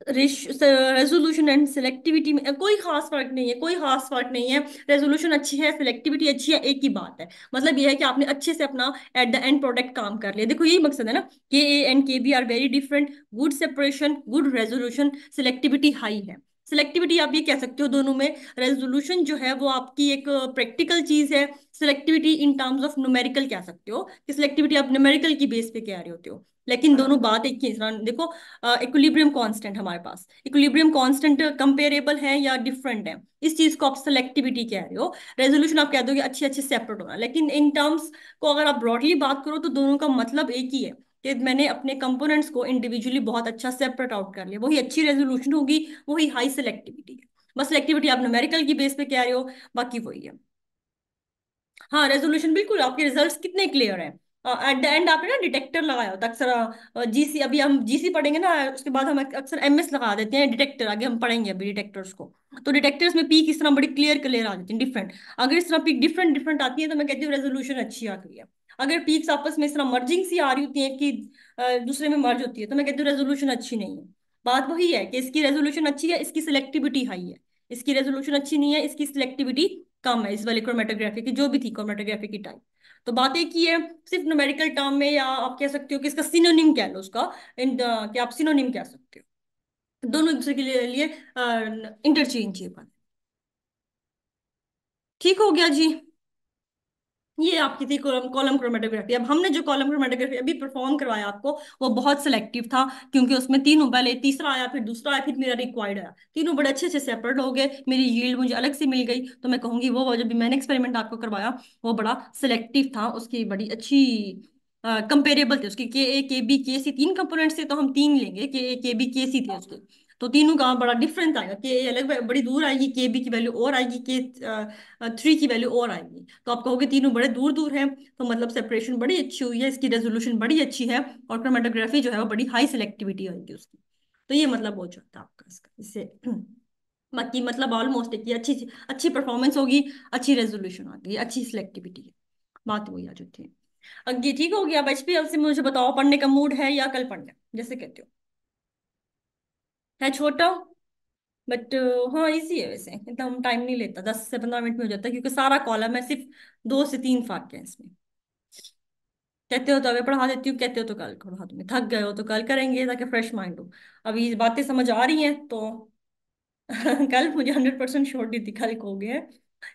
Resolution and selectivity में कोई खास फर्क नहीं है, कोई खास फर्क नहीं है। रेजोल्यूशन अच्छी है, सिलेक्टिविटी अच्छी है, एक ही बात है। मतलब ये है कि आपने अच्छे से अपना एट द एंड प्रोडक्ट काम कर लिया, देखो यही मकसद है ना। K A and K B are very different, good separation, good resolution, selectivity high है। सिलेक्टिविटी आप ये कह सकते हो दोनों में, रेजोल्यूशन जो है वो आपकी एक प्रैक्टिकल चीज है, selectivity in terms of numerical कह सकते हो कि सिलेक्टिविटी आप न्यूमेरिकल की बेस पे कह रहे होते हो। लेकिन दोनों बात एक ही है। देखो इक्विलिब्रियम कांस्टेंट, हमारे पास इक्विलिब्रियम कांस्टेंट कंपेरेबल है या डिफरेंट है, इस चीज को आप सेलेक्टिविटी कह रहे हो। रेजोल्यूशन आप कह दोगे अच्छे अच्छे सेपरेट होना, लेकिन इन टर्म्स को अगर आप ब्रॉडली बात करो तो दोनों का मतलब एक ही है कि मैंने अपने कंपोनेंट्स को इंडिविजुअली बहुत अच्छा सेपरेट आउट कर लिया, वही अच्छी रेजोल्यूशन होगी, वही हाई सिलेक्टिविटी है। बस सिलेक्टिविटी आप न्यूमेरिकल की बेस पे कह रहे हो, बाकी वही है। हाँ रेजोल्यूशन बिल्कुल, आपके रिजल्ट्स कितने क्लियर हैं, एट द एंड आपने ना डिटेक्टर लगाया होता है अक्सर, जीसी, अभी हम जीसी पढ़ेंगे ना, उसके बाद हम अक्सर एमएस लगा देते हैं डिटेक्टर, आगे हम पढ़ेंगे अभी डिटेक्टर्स को। तो डिटेक्टर्स में पीक इस तरह बड़ी क्लियर क्लियर आ जाती है डिफरेंट, अगर इस तरह पीक डिफरेंट डिफरेंट आती है तो मैं कहती हूँ रेजोल्यूशन अच्छी आ गई है। अगर पीक्स आपस में इस तरह मर्जिंग सी आ रही होती है कि दूसरे में मर्ज होती है, तो मैं कहती हूँ रेजोल्यूशन अच्छी नहीं है। बात वही है कि इसकी रेजोल्यूशन अच्छी है, इसकी सिलेक्टिविटी हाई है, इसकी रेजोल्यूशन अच्छी नहीं है, इसकी सिलेक्टिविटी कम है, इस वाली क्रोमेटोग्राफी की जो भी थी क्रोमेटोग्राफी की टाइप। तो बात एक ही है, सिर्फ न्यूमेरिकल टर्म में, या आप कह सकते हो कि इसका सिनोनिम कह लो उसका, कि आप सिनोनिम कह सकते हो, दोनों एक दूसरे के लिए इंटरचेंजेबल। ठीक हो गया जी। ये आपकी थी कॉलम कॉलम क्रोमेटोग्राफी। अब हमने जो कॉलम क्रोमेटोग्राफी अभी परफॉर्म करवाया आपको, वो बहुत सिलेक्टिव था, क्योंकि उसमें तीनों, पहले तीसरा आया, फिर दूसरा आया, फिर मेरा रिक्वायर्ड आया, तीनों बड़े अच्छे से सेपरेट हो गए, मेरी यील्ड मुझे अलग से मिल गई। तो मैं कहूंगी वो जो भी मैंने एक्सपेरिमेंट आपको करवाया, वो बड़ा सिलेक्टिव था, उसकी बड़ी अच्छी कंपेरेबल थे उसकी। के ए के बी के सी तीन कंपोनेंट्स थे, तो हम तीन लेंगे, के ए के बी के सी थे उसके। तो तीनों का बड़ा डिफरेंस आएगा, के ए अलग बड़ी दूर आएगी, के बी की वैल्यू और आएगी, के थ्री की वैल्यू और आएगी। तो आप कहोगे तीनों बड़े दूर दूर हैं, तो मतलब सेपरेशन बड़ी अच्छी हुई है, इसकी रेजोल्यूशन बड़ी अच्छी है, और क्रोमेटोग्राफी जो है वो बड़ी हाई सिलेक्टिविटी होगी उसकी। तो ये मतलब हो जाता है आपका इसका इससे। बाकी मतलब ऑलमोस्ट एक ये अच्छी अच्छी परफॉर्मेंस होगी, अच्छी रेजोल्यूशन आ गई, अच्छी सिलेक्टिविटी है, बात वही आ जाती है। ये ठीक हो गया। अब एचपीएल से मुझे बताओ, पढ़ने का मूड है या कल पढ़ना है, जैसे कहते हो। है छोटा, बट हाँ इजी है वैसे, एकदम टाइम नहीं लेता, 10 से 15 मिनट में हो जाता है, क्योंकि सारा कॉलम है, सिर्फ 2 से 3 फाक है इसमें। कहते हो तो अभी पढ़ा देती हूँ, कहते हो तो कल पढ़ा दूंगी, थक गए हो तो कल करेंगे, ताकि फ्रेश माइंड हो। अभी ये बातें समझ आ रही हैं तो कल मुझे 100% श्योर थी, कल हो गया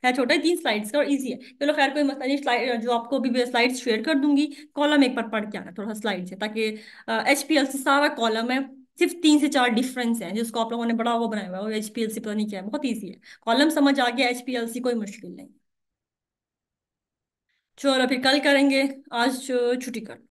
है छोटा ही 3 स्लाइड्स का और इजी है। चलो खैर कोई मसला नहीं, स्लाइड जो आपको अभी स्लाइड्स शेयर कर दूंगी, कॉलम एक बार पढ़ के आना थोड़ा स्लाइड से, ताकि एचपीएल से सारा कॉलम है, सिर्फ 3 से 4 डिफरेंस हैं, जिसको आप लोगों ने बड़ा वो बनाया हुआ है, और एचपीएल से पता नहीं क्या है, बहुत ईजी है। कॉलम समझ आ गया, एचपीएल से कोई मुश्किल नहीं। चलो फिर कल करेंगे, आज छुट्टी कर लो।